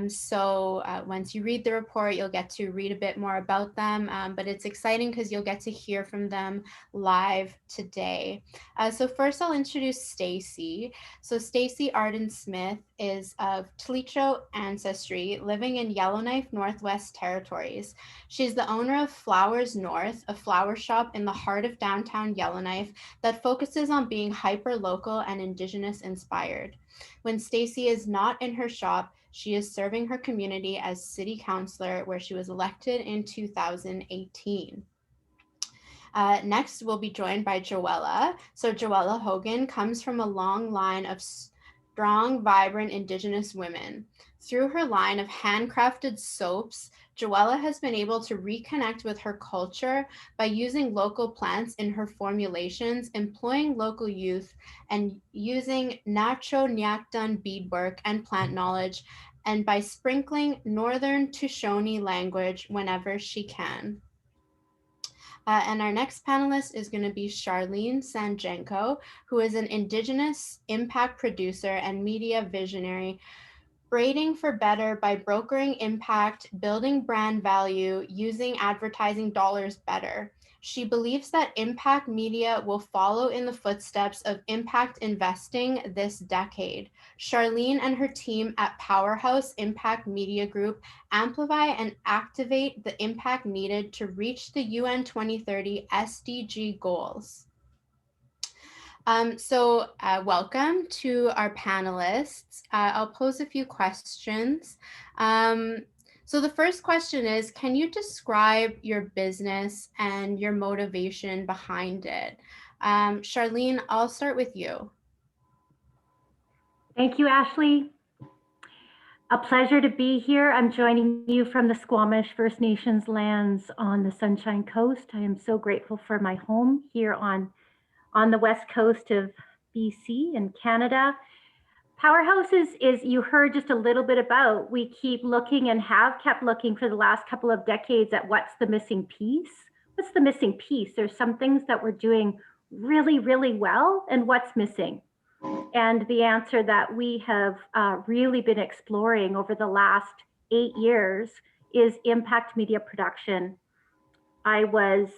So once you read the report, you'll get to read a bit more about them, but it's exciting because you'll get to hear from them live today. So first I'll introduce Stacie. So Stacie Arden Smith is of Tlicho ancestry, living in Yellowknife, Northwest Territories. She's the owner of Flowers North, a flower shop in the heart of downtown Yellowknife that focuses on being hyper-local and Indigenous inspired. When Stacie is not in her shop, she is serving her community as city councillor, where she was elected in 2018. Next, we'll be joined by Joella. So Joella Hogan comes from a long line of strong, vibrant Indigenous women. Through her line of handcrafted soaps, Joella has been able to reconnect with her culture by using local plants in her formulations, employing local youth, and using Nacho Nyakdun beadwork and plant knowledge, and by sprinkling Northern Tushone language whenever she can. And our next panelist is going to be Charlene SanJenko, who is an Indigenous impact producer and media visionary, braiding for better by brokering impact, building brand value, using advertising dollars better. She believes that impact media will follow in the footsteps of impact investing this decade. Charlene and her team at PowHERhouse Impact Media Group amplify and activate the impact needed to reach the UN 2030 SDG goals. Welcome to our panelists. I'll pose a few questions. So the first question is, can you describe your business and your motivation behind it? Charlene, I'll start with you. Thank you, Ashley. A pleasure to be here. I'm joining you from the Squamish First Nations lands on the Sunshine Coast. I am so grateful for my home here on the west coast of BC and Canada. PowHERhouse is you heard just a little bit about. We keep looking and have kept looking for the last couple of decades at what's the missing piece. what's the missing piece? There's some things that we're doing really, really well, and what's missing? And the answer that we have really been exploring over the last 8 years is impact media production. I was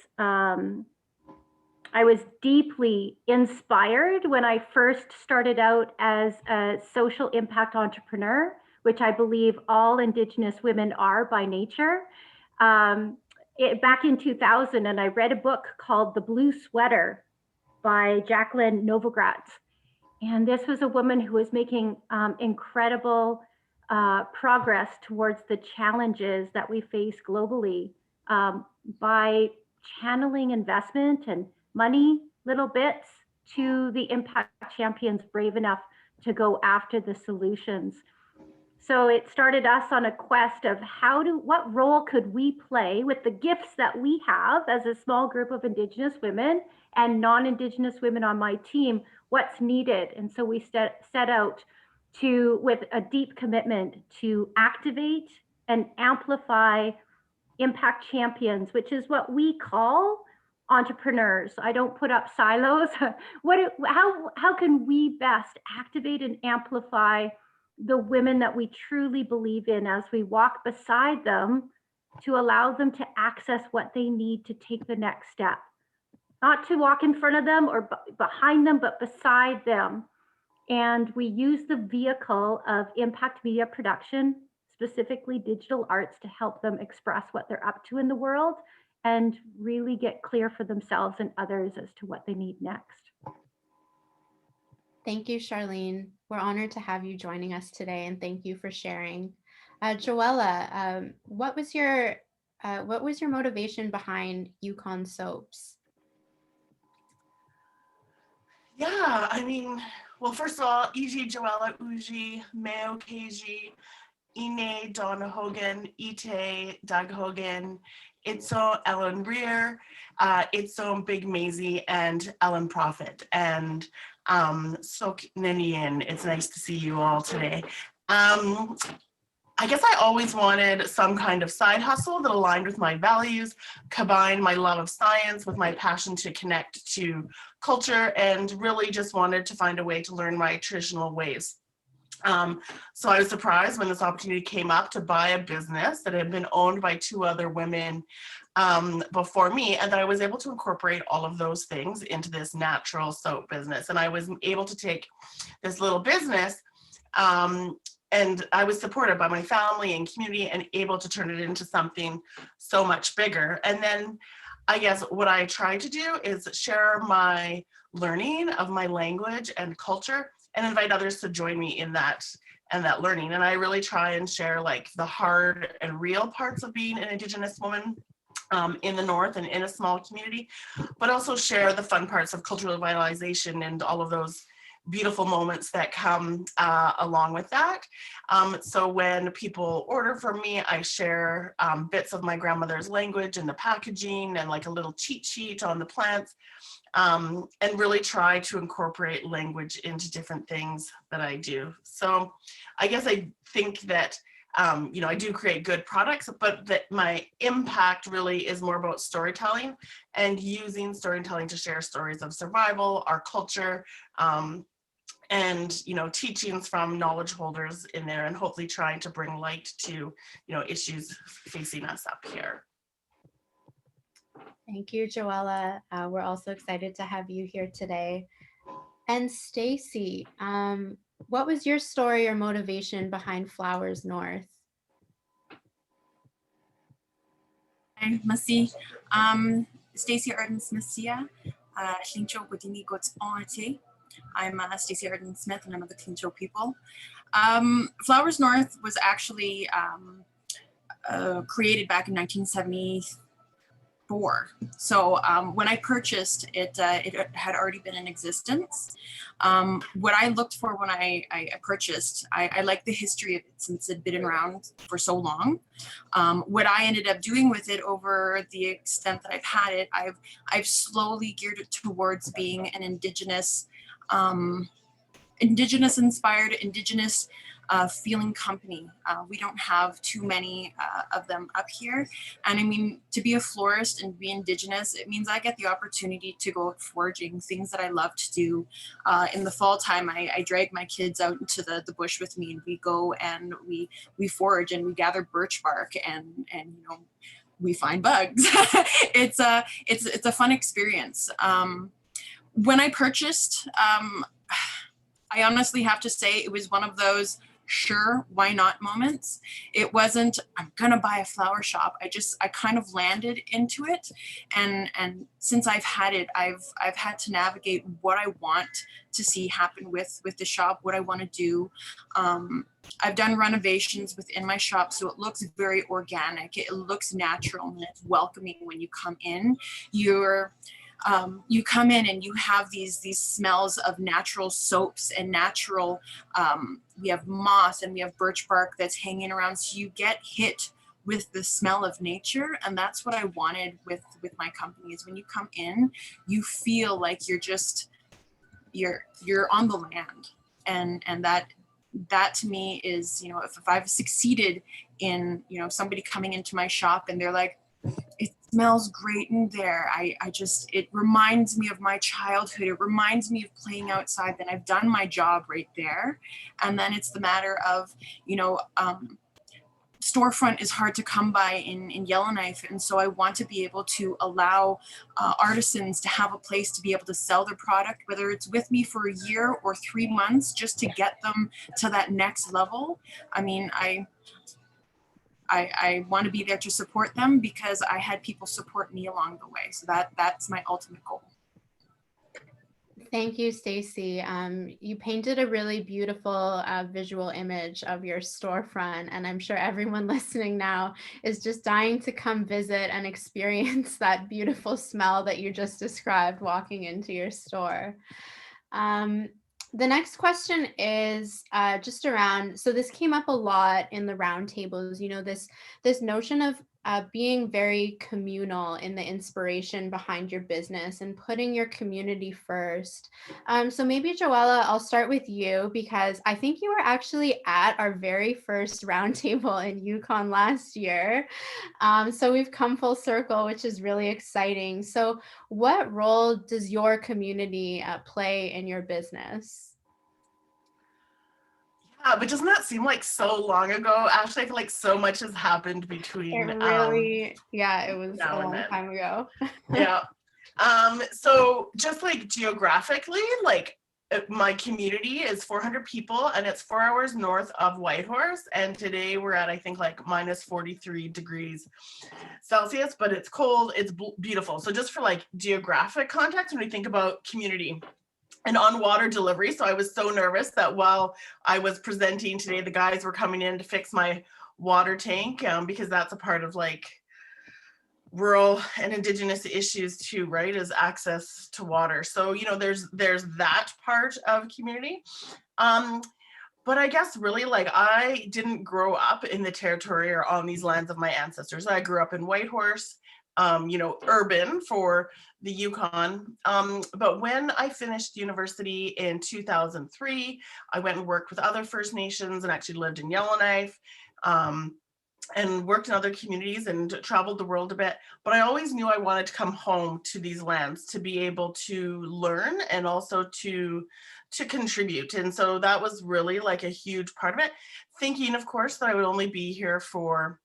deeply inspired when I first started out as a social impact entrepreneur, which I believe all Indigenous women are by nature. Back in 2000, and I read a book called The Blue Sweater by Jacqueline Novogratz. And this was a woman who was making incredible progress towards the challenges that we face globally by channeling investment and money, little bits, to the impact champions brave enough to go after the solutions. So it started us on a quest of what role could we play with the gifts that we have as a small group of Indigenous women and non-Indigenous women on my team, what's needed. And so we set out with a deep commitment to activate and amplify impact champions, which is what we call entrepreneurs. I don't put up silos. How can we best activate and amplify the women that we truly believe in as we walk beside them to allow them to access what they need to take the next step? Not to walk in front of them or behind them, but beside them. And we use the vehicle of impact media production, specifically digital arts, to help them express what they're up to in the world and really get clear for themselves and others as to what they need next. Thank you, Charlene. We're honored to have you joining us today, and thank you for sharing. Joella, what was your motivation behind Yukon soaps? Yeah, I mean, well, first of all, Iji, Joella, Uji, Meo, Keiji, Ine, Donna Hogan, Ite, Doug Hogan, Itso, Ellen Rear, Itso, Big Maisie, and Ellen Prophet. And Sok Ninian, it's nice to see you all today. I guess I always wanted some kind of side hustle that aligned with my values, combined my love of science with my passion to connect to culture, and really just wanted to find a way to learn my traditional ways. So I was surprised when this opportunity came up to buy a business that had been owned by 2 other women before me, and that I was able to incorporate all of those things into this natural soap business. And I was able to take this little business and I was supported by my family and community and able to turn it into something so much bigger. And then I guess what I tried to do is share my learning of my language and culture and invite others to join me in that learning. And I really try and share like the hard and real parts of being an Indigenous woman in the North and in a small community, but also share the fun parts of cultural revitalization and all of those beautiful moments that come along with that. So when people order from me, I share bits of my grandmother's language in the packaging and like a little cheat sheet on the plants, and really try to incorporate language into different things that I do. So I guess I think that I do create good products, but that my impact really is more about storytelling and using storytelling to share stories of survival, our culture, and teachings from knowledge holders in there, and hopefully trying to bring light to issues facing us up here. Thank you, Joella. We're also excited to have you here today. And Stacie, what was your story or motivation behind Flowers North? Hi, Misty. Stacie Arden Smithia, Clincho Godini Gots Onate. I'm Stacie Arden Smith, and I'm of the Clincho people. Flowers North was actually created back in 1974. So when I purchased it, it had already been in existence. What I looked for when I purchased, I liked the history of it since it'd been around for so long. What I ended up doing with it over the extent that I've had it, I've slowly geared it towards being an Indigenous inspired, Indigenous feeling company. We don't have too many of them up here. And I mean, to be a florist and be Indigenous, it means I get the opportunity to go out foraging, things that I love to do. In the fall time, I drag my kids out into the bush with me, and we go and we forage and we gather birch bark and you know, we find bugs. It's a fun experience. When I purchased, I honestly have to say it was one of those sure, why not moments. It wasn't, I'm gonna buy a flower shop. I kind of landed into it. And since I've had it, I've had to navigate what I want to see happen with the shop, what I want to do. I've done renovations within my shop, so it looks very organic. It looks natural and it's welcoming when you come in. You come in and you have these smells of natural soaps and natural, we have moss and we have birch bark that's hanging around. So you get hit with the smell of nature. And that's what I wanted with my company, is when you come in, you feel like you're on the land. And that to me is, you know, if I've succeeded in, you know, somebody coming into my shop and they're like, it smells great in there. It reminds me of my childhood. It reminds me of playing outside. Then I've done my job right there. And then it's the matter of, you know, storefront is hard to come by in Yellowknife. And so I want to be able to allow artisans to have a place to be able to sell their product, whether it's with me for a year or 3 months, just to get them to that next level. I mean, I want to be there to support them because I had people support me along the way. So that's my ultimate goal. Thank you, Stacie. You painted a really beautiful visual image of your storefront, and I'm sure everyone listening now is just dying to come visit and experience that beautiful smell that you just described walking into your store. The next question is just around, so this came up a lot in the roundtables, you know, this notion of being very communal in the inspiration behind your business and putting your community first. So maybe Joella, I'll start with you, because I think you were actually at our very first roundtable in Yukon last year. So we've come full circle, which is really exciting. So what role does your community play in your business? Yeah, but doesn't that seem like so long ago? Actually, I feel like so much has happened between It really, yeah, it was a long time ago. Yeah. So just like geographically, like my community is 400 people and it's 4 hours north of Whitehorse. And today we're at, I think, like minus 43 degrees Celsius, but it's cold, it's beautiful. So just for like geographic context, when we think about community and on water delivery. So I was so nervous that while I was presenting today, the guys were coming in to fix my water tank, because that's a part of like rural and Indigenous issues too, right, is access to water. So, you know, there's that part of community. But I guess really, like, I didn't grow up in the territory or on these lands of my ancestors. I grew up in Whitehorse, you know, urban for the Yukon. But when I finished university in 2003, I went and worked with other First Nations and actually lived in Yellowknife. And worked in other communities and traveled the world a bit, but I always knew I wanted to come home to these lands to be able to learn and also to contribute. And so that was really like a huge part of it, thinking of course that I would only be here for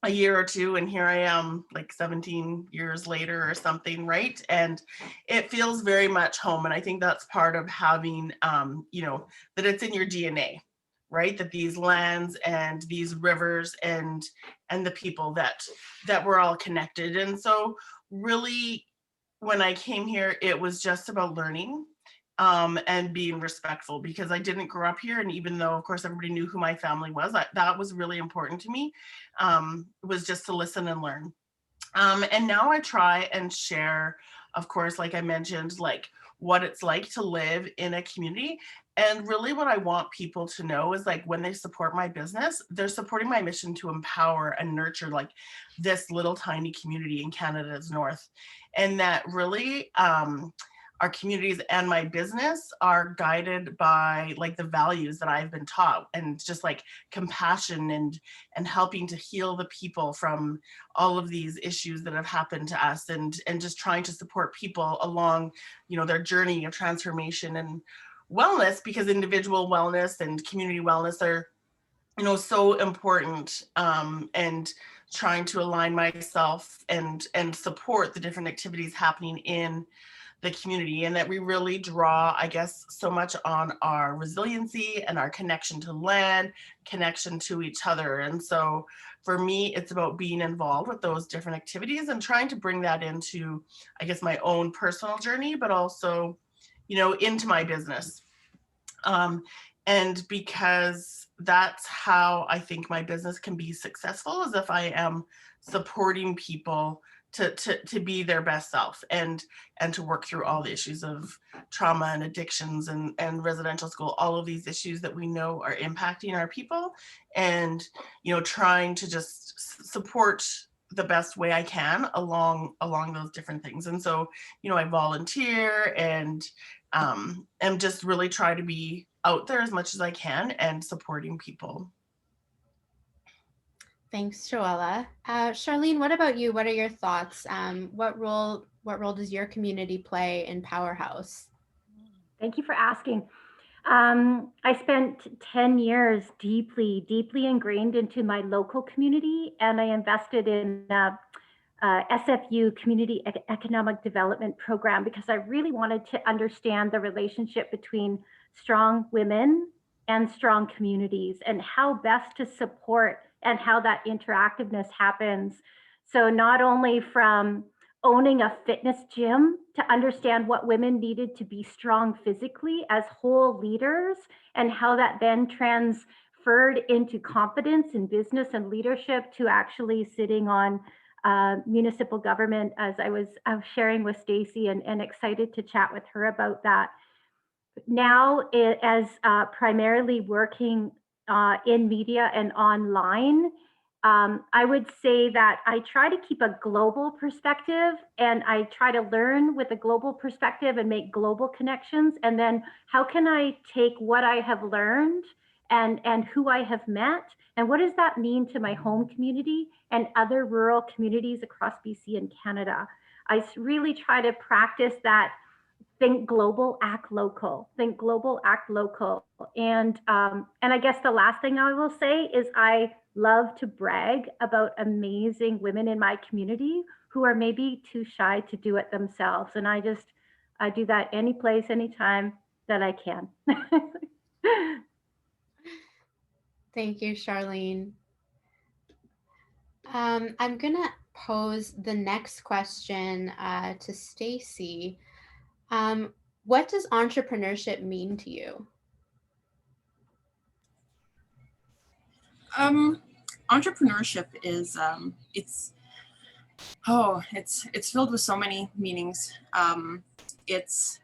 a year or two, and here I am like 17 years later or something, right? And it feels very much home. And I think that's part of having, you know, that it's in your DNA, right? That these lands and these rivers and the people that we're all connected. And so really when I came here, it was just about learning and being respectful, because I didn't grow up here. And even though of course everybody knew who my family was, that was really important to me, was just to listen and learn. And now I try and share, of course, like I mentioned, like what it's like to live in a community. And really what I want people to know is like when they support my business, they're supporting my mission to empower and nurture like this little tiny community in Canada's north. And that really, communities and my business are guided by like the values that I've been taught, and just like compassion and helping to heal the people from all of these issues that have happened to us, and just trying to support people along, you know, their journey of transformation and wellness, because individual wellness and community wellness are, you know, so important, and trying to align myself and support the different activities happening in the community, and that we really draw, I guess, so much on our resiliency and our connection to land, connection to each other. And so for me, it's about being involved with those different activities and trying to bring that into, I guess, my own personal journey, but also, you know, into my business. And because that's how I think my business can be successful, is if I am supporting people to be their best self, and to work through all the issues of trauma and addictions and residential school, all of these issues that we know are impacting our people, and, you know, trying to just support the best way I can along those different things. And so, you know, I volunteer and just really try to be out there as much as I can and supporting people. Thanks, Joella. Charlene, what about you? What are your thoughts? What role does your community play in PowHERhouse? Thank you for asking. I spent 10 years deeply ingrained into my local community, and I invested in SFU Community Economic Development Program because I really wanted to understand the relationship between strong women and strong communities, and how best to support and how that interactiveness happens. So not only from owning a fitness gym to understand what women needed to be strong physically as whole leaders, and how that then transferred into confidence in business and leadership, to actually sitting on municipal government, as I was sharing with Stacie, and excited to chat with her about that. Now, as primarily working in media and online, I would say that I try to keep a global perspective, and I try to learn with a global perspective and make global connections. And then how can I take what I have learned and who I have met, and what does that mean to my home community and other rural communities across BC and Canada? I really try to practice that think global, act local, think global, act local. And I guess the last thing I will say is I love to brag about amazing women in my community who are maybe too shy to do it themselves. And I do that any place, anytime that I can. Thank you, Charlene. I'm gonna pose the next question to Stacie. What does entrepreneurship mean to you? Entrepreneurship is it's filled with so many meanings. It's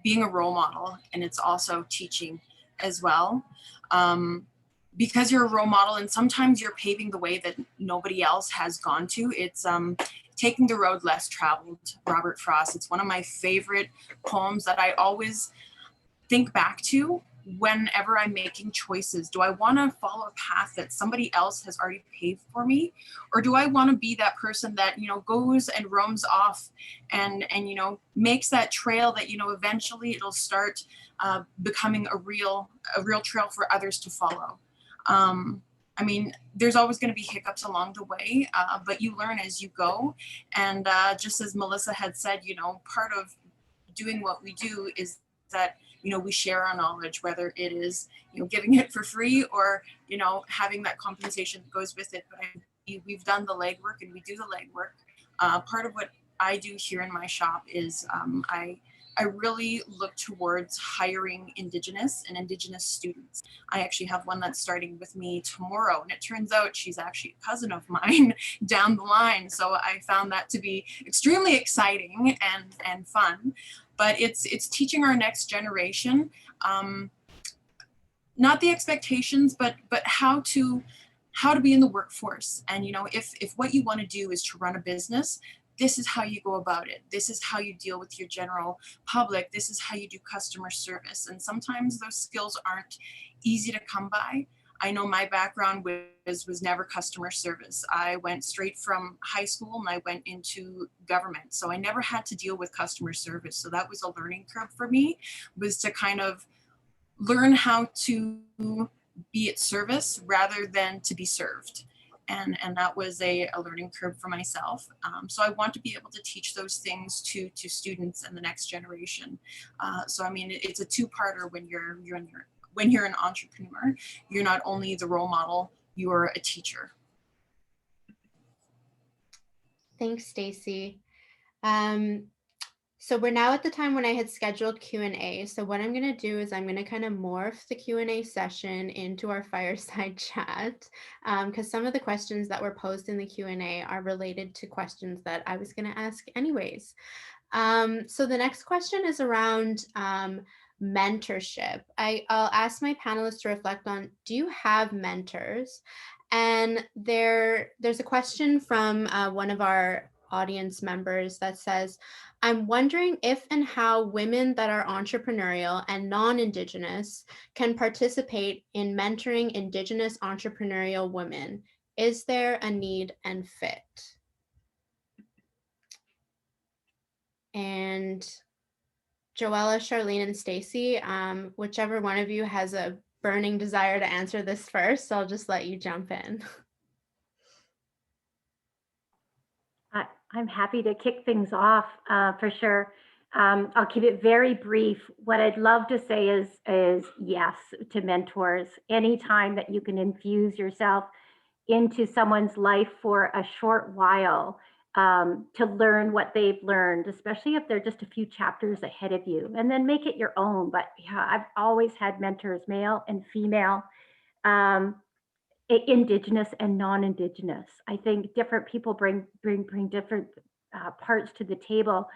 being a role model, and it's also teaching as well. Because you're a role model, and sometimes you're paving the way that nobody else has gone to. It's Taking the Road Less Traveled, Robert Frost. It's one of my favorite poems that I always think back to whenever I'm making choices. Do I want to follow a path that somebody else has already paved for me? Or do I want to be that person that, you know, goes and roams off and you know, makes that trail that, you know, eventually it'll start becoming a real trail for others to follow. I mean, there's always going to be hiccups along the way, but you learn as you go. And just as Melissa had said, you know, part of doing what we do is that, you know, we share our knowledge, whether it is, you know, giving it for free or, you know, having that compensation that goes with it. But we've done the legwork, and we do the legwork. Part of what I do here in my shop is I really look towards hiring Indigenous students. I actually have one that's starting with me tomorrow, and it turns out she's actually a cousin of mine down the line. So I found that to be extremely exciting and fun. But it's teaching our next generation, not the expectations, but how to be in the workforce. And, you know, if what you want to do is to run a business, this is how you go about it. This is how you deal with your general public. This is how you do customer service. And sometimes those skills aren't easy to come by. I know my background was never customer service. I went straight from high school and I went into government. So I never had to deal with customer service. So that was a learning curve for me, was to kind of learn how to be at service rather than to be served. And that was a learning curve for myself. So I want to be able to teach those things to students and the next generation. So I mean, it's a two-parter when you're an entrepreneur. You're not only the role model, you're a teacher. Thanks, Stacie. So we're now at the time when I had scheduled Q&A. So what I'm going to do is I'm going to kind of morph the Q&A session into our fireside chat, because some of the questions that were posed in the Q&A are related to questions that I was going to ask anyways. So the next question is around mentorship. I'll ask my panelists to reflect on, do you have mentors? And there's a question from one of our audience members that says, I'm wondering if and how women that are entrepreneurial and non-Indigenous can participate in mentoring Indigenous entrepreneurial women. Is there a need and fit? And Joella, Charlene, and Stacie, whichever one of you has a burning desire to answer this first, I'll just let you jump in. I'm happy to kick things off for sure. I'll keep it very brief. What I'd love to say is yes to mentors. Anytime that you can infuse yourself into someone's life for a short while to learn what they've learned, especially if they're just a few chapters ahead of you, and then make it your own. But yeah, I've always had mentors, male and female. Indigenous and non-Indigenous. I think different people bring different parts to the table.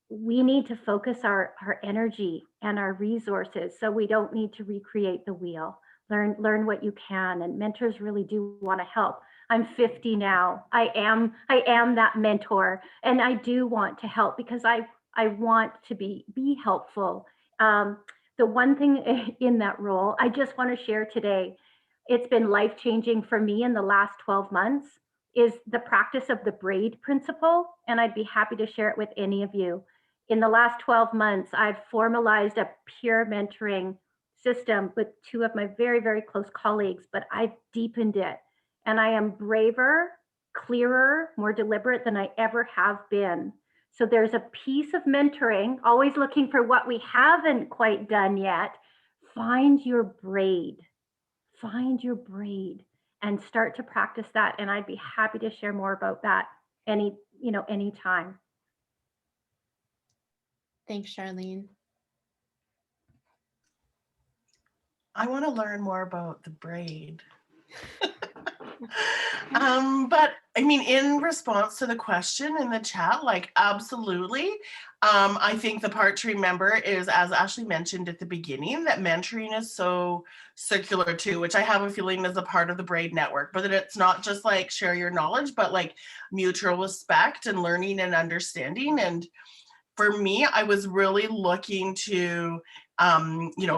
We need to focus our energy and our resources so we don't need to recreate the wheel. Learn what you can, and mentors really do want to help. I'm 50 now. I am that mentor, and I do want to help because I want to be helpful. The one thing in that role I just want to share today, it's been life-changing for me in the last 12 months, is the practice of the braid principle. And I'd be happy to share it with any of you. In the last 12 months, I've formalized a peer mentoring system with two of my very, very close colleagues, but I've deepened it. And I am braver, clearer, more deliberate than I ever have been. So there's a piece of mentoring, always looking for what we haven't quite done yet. Find your braid. Find your braid and start to practice that. And I'd be happy to share more about that anytime. Thanks, Charlene. I want to learn more about the braid. But I mean, in response to the question in the chat, like, absolutely. I think the part to remember is, as Ashley mentioned at the beginning, that mentoring is so circular too, which I have a feeling is a part of the braid network, but that it's not just like share your knowledge, but like mutual respect and learning and understanding. And for me, I was really looking to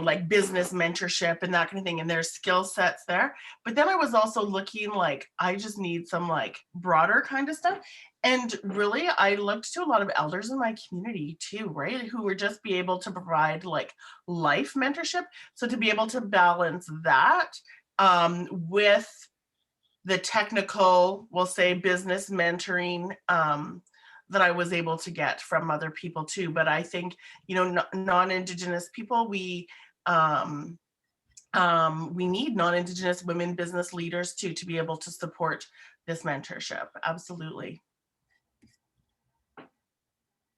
like business mentorship and that kind of thing, and there's skill sets there. But then I was also looking like, I just need some like broader kind of stuff. And really, I looked to a lot of elders in my community too, right? Who were just be able to provide like life mentorship. So to be able to balance that with the technical, we'll say business mentoring that I was able to get from other people too. But I think, non-Indigenous people, we need non-Indigenous women business leaders too, to be able to support this mentorship. Absolutely.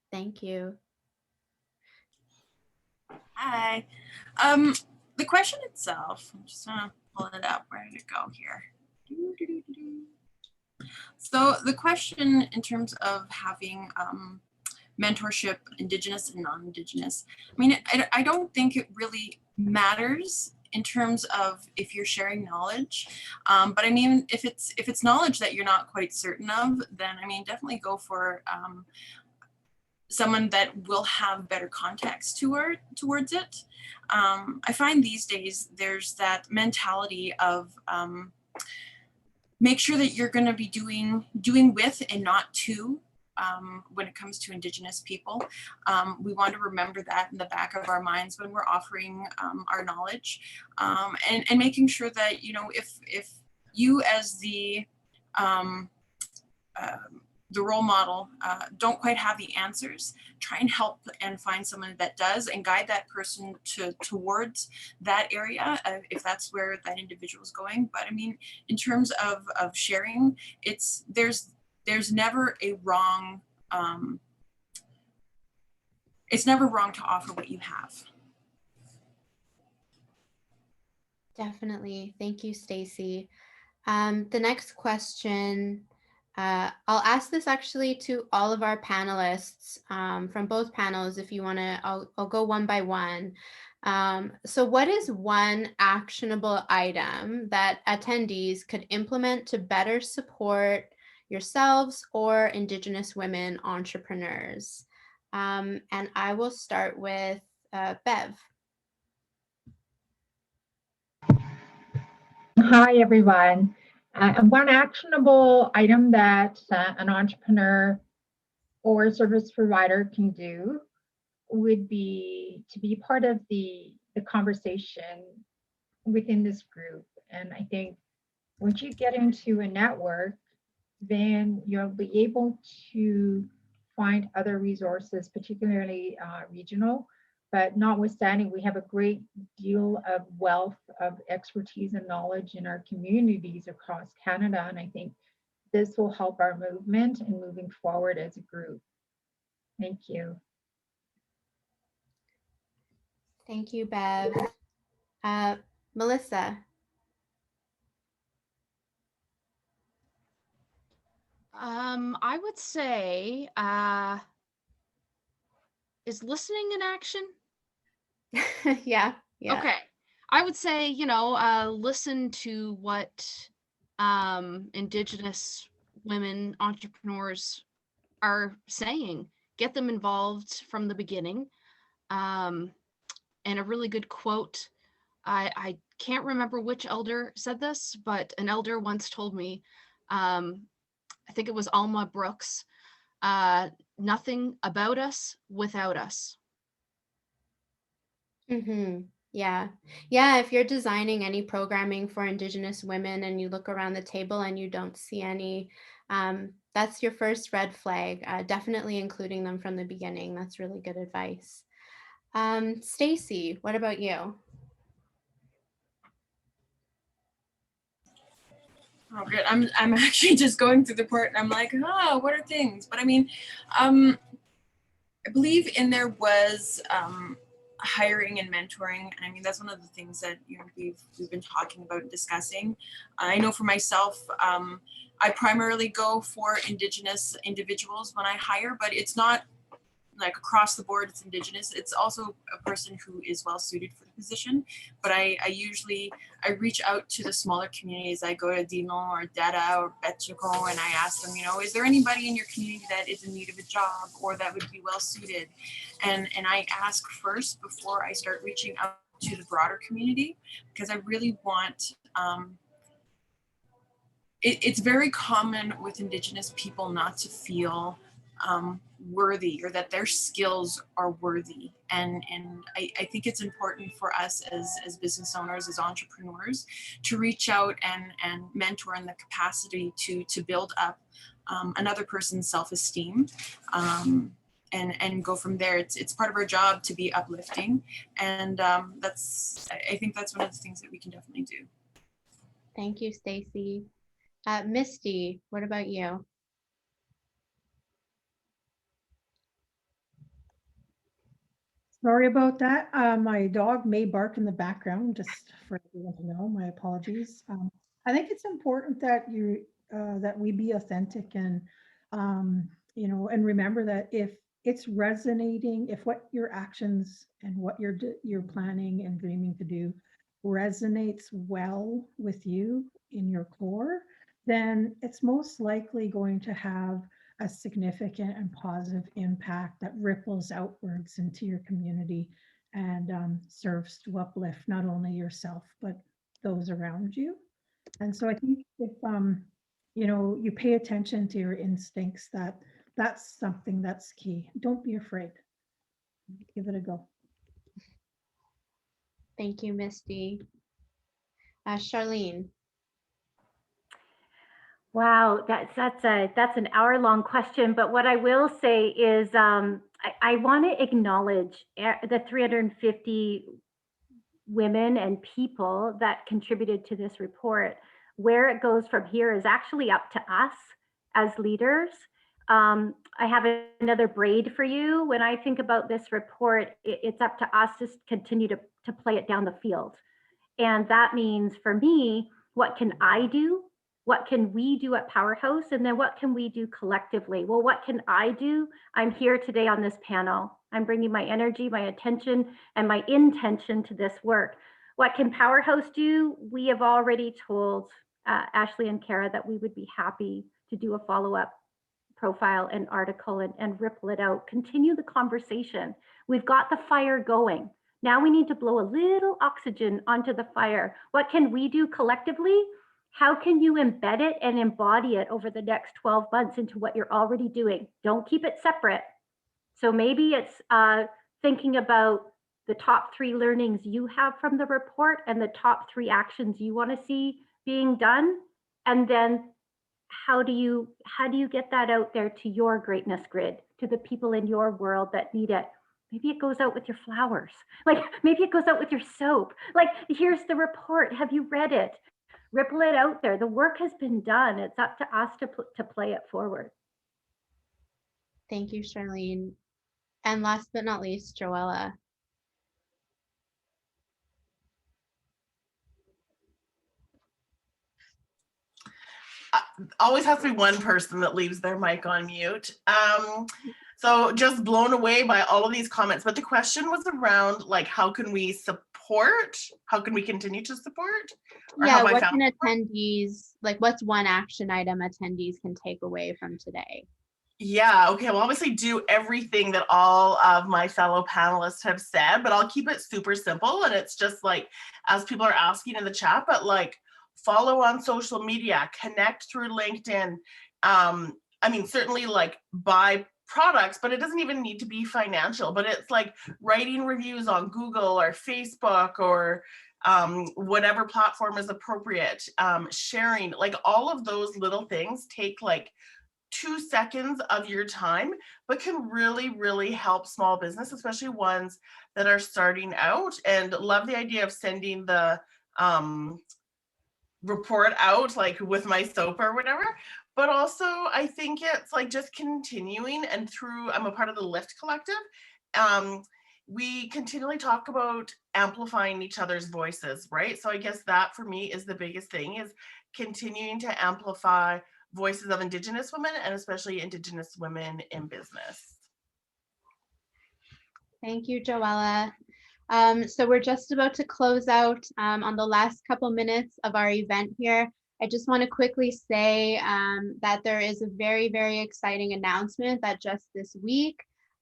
Thank you. Hi. The question itself, I'm just gonna pull it up. Where did it go here? So the question in terms of having mentorship, Indigenous and non-Indigenous, I mean, I don't think it really matters in terms of if you're sharing knowledge. But I mean, if it's knowledge that you're not quite certain of, then I mean, definitely go for someone that will have better context towards it. I find these days there's that mentality of make sure that you're going to be doing with and not to. When it comes to Indigenous people, we want to remember that in the back of our minds when we're offering our knowledge, and making sure that, you know, if you as the role model don't quite have the answers, try and help and find someone that does and guide that person towards that area if that's where that individual is going. But I mean, in terms of sharing, there's never a wrong, it's never wrong to offer what you have. Definitely. Thank you, Stacie. The next question, I'll ask this actually to all of our panelists from both panels. If you want to, I'll go one by one. So what is one actionable item that attendees could implement to better support yourselves or Indigenous women entrepreneurs? And I will start with Bev. Hi, everyone. And one actionable item that an entrepreneur or service provider can do would be to be part of the conversation within this group. And I think once you get into a network, then you'll be able to find other resources, particularly regional. But notwithstanding, we have a great deal of wealth of expertise and knowledge in our communities across Canada. And I think this will help our movement and moving forward as a group. Thank you. Thank you, Bev. Melissa. I would say, is listening an action? Yeah. Okay. I would say, you know, listen to what Indigenous women entrepreneurs are saying. Get them involved from the beginning. And a really good quote, I can't remember which elder said this, but an elder once told me, I think it was Alma Brooks, nothing about us without us. Mm-hmm. Yeah. Yeah. If you're designing any programming for Indigenous women and you look around the table and you don't see any, that's your first red flag. Definitely including them from the beginning. That's really good advice. Stacie, what about you? Oh, good. I'm actually just going through the part and I'm like, oh, what are things? But I mean, I believe in there was hiring and mentoring. I mean, that's one of the things that, you know, we've been talking about and discussing. I know for myself, I primarily go for Indigenous individuals when I hire, but it's not like across the board, it's Indigenous. It's also a person who is well suited for the position. But I reach out to the smaller communities. I go to Dino or Dada or Betchiko and I ask them, you know, is there anybody in your community that is in need of a job or that would be well suited? And I ask first before I start reaching out to the broader community, because I really want, it's very common with Indigenous people not to feel worthy or that their skills are worthy. And I think it's important for us as business owners, as entrepreneurs, to reach out and mentor in the capacity to build up another person's self-esteem and go from there. It's part of our job to be uplifting. And I think that's one of the things that we can definitely do. Thank you, Stacie. Misty, what about you? Sorry about that. My dog may bark in the background, just for everyone to know. My apologies. I think it's important that that we be authentic and you know, and remember that if it's resonating, if what your actions and what you're planning and dreaming to do resonates well with you in your core, then it's most likely going to have a significant and positive impact that ripples outwards into your community and serves to uplift not only yourself, but those around you. And so I think if, you know, you pay attention to your instincts, that's something that's key. Don't be afraid. Give it a go. Thank you, Misty. Charlene. Wow, that's an hour-long question. But what I will say is, I want to acknowledge the 350 women and people that contributed to this report. Where it goes from here is actually up to us as leaders. I have another braid for you. When I think about this report, it's up to us to continue to play it down the field. And that means for me, what can I do? What can we do at PowHERhouse? And then what can we do collectively? Well, what can I do? I'm here today on this panel. I'm bringing my energy, my attention, and my intention to this work. What can PowHERhouse do? We have already told Ashley and Kara that we would be happy to do a follow-up profile and article and ripple it out. Continue the conversation. We've got the fire going. Now we need to blow a little oxygen onto the fire. What can we do collectively? How can you embed it and embody it over the next 12 months into what you're already doing? Don't keep it separate. So maybe it's thinking about the top 3 learnings you have from the report and the top 3 actions you want to see being done. And then how do you get that out there to your greatness grid, to the people in your world that need it? Maybe it goes out with your flowers. Like maybe it goes out with your soap. Like, here's the report. Have you read it? Ripple it out there. The work has been done. It's up to us to play it forward. Thank you, Charlene. And last but not least, Joella. Always has to be one person that leaves their mic on mute. So just blown away by all of these comments. But the question was around, like, how can we support? How can we continue to support? Or Yeah, what can attendees, like, what's one action item attendees can take away from today? Yeah, okay, well, obviously do everything that all of my fellow panelists have said, but I'll keep it super simple. And it's just like, as people are asking in the chat, but like, follow on social media, connect through LinkedIn. I mean, certainly like buy products, but it doesn't even need to be financial, but it's like writing reviews on Google or Facebook or whatever platform is appropriate, sharing, like all of those little things take like 2 seconds of your time, but can really, really help small business, especially ones that are starting out. And love the idea of sending the report out like with my soap or whatever. But also I think it's like just continuing, and through, I'm a part of the Lift Collective. We continually talk about amplifying each other's voices, right? So I guess that for me is the biggest thing, is continuing to amplify voices of Indigenous women, and especially Indigenous women in business. Thank you, Joella. So we're just about to close out on the last couple minutes of our event here. I just want to quickly say that there is a very, very exciting announcement that just this week,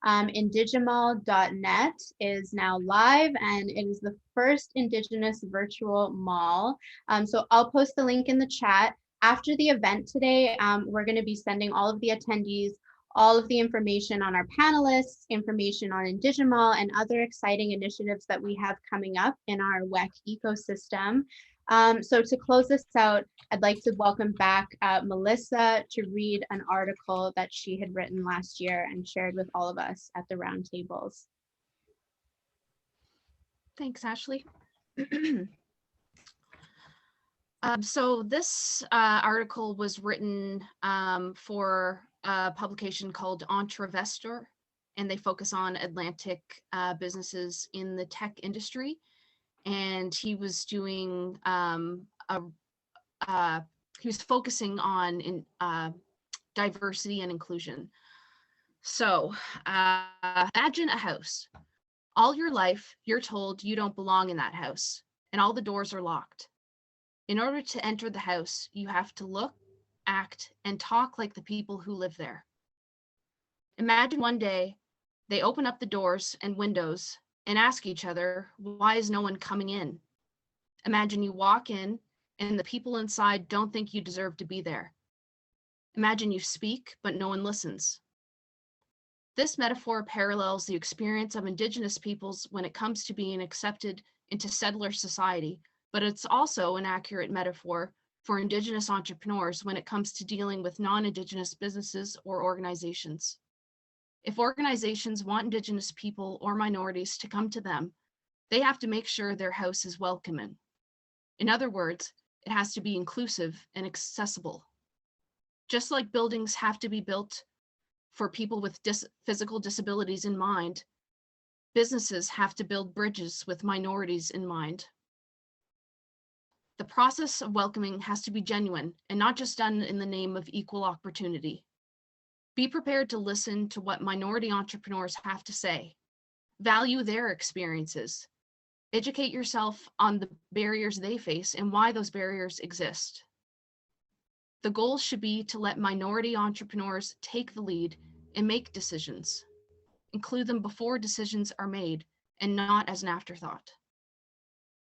Indigimal.net is now live, and it is the first Indigenous virtual mall. So I'll post the link in the chat. After the event today, we're going to be sending all of the attendees all of the information on our panelists, information on Indigimal, and other exciting initiatives that we have coming up in our WEKH ecosystem. So to close this out, I'd like to welcome back Melissa to read an article that she had written last year and shared with all of us at the Roundtables. Thanks, Ashley. So this article was written for a publication called EntrepreNorth, and they focus on Atlantic businesses in the tech industry. And he was doing he was focusing on diversity and inclusion. So imagine a house. All your life, you're told you don't belong in that house. and all the doors are locked. In order to enter the house, you have to look, act, and talk like the people who live there. Imagine one day they open up the doors and windows and ask each other, why is no one coming in? Imagine you walk in and the people inside don't think you deserve to be there. Imagine you speak, but no one listens. This metaphor parallels the experience of Indigenous peoples when it comes to being accepted into settler society, but it's also an accurate metaphor for Indigenous entrepreneurs when it comes to dealing with non-Indigenous businesses or organizations. If organizations want Indigenous people or minorities to come to them, they have to make sure their house is welcoming. In other words, it has to be inclusive and accessible. Just like buildings have to be built for people with physical disabilities in mind, businesses have to build bridges with minorities in mind. The process of welcoming has to be genuine and not just done in the name of equal opportunity. Be prepared to listen to what minority entrepreneurs have to say. Value their experiences. Educate yourself on the barriers they face and why those barriers exist. The goal should be to let minority entrepreneurs take the lead and make decisions. Include them before decisions are made and not as an afterthought.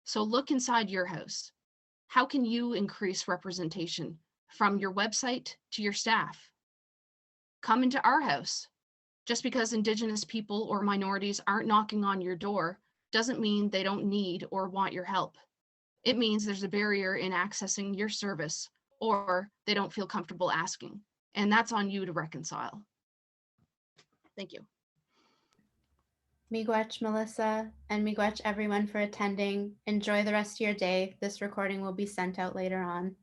So look inside your house. How can you increase representation from your website to your staff? Come into our house. Just because Indigenous people or minorities aren't knocking on your door doesn't mean they don't need or want your help. It means there's a barrier in accessing your service or they don't feel comfortable asking. And that's on you to reconcile. Thank you. Miigwech, Melissa, and miigwech everyone for attending. Enjoy the rest of your day. This recording will be sent out later on.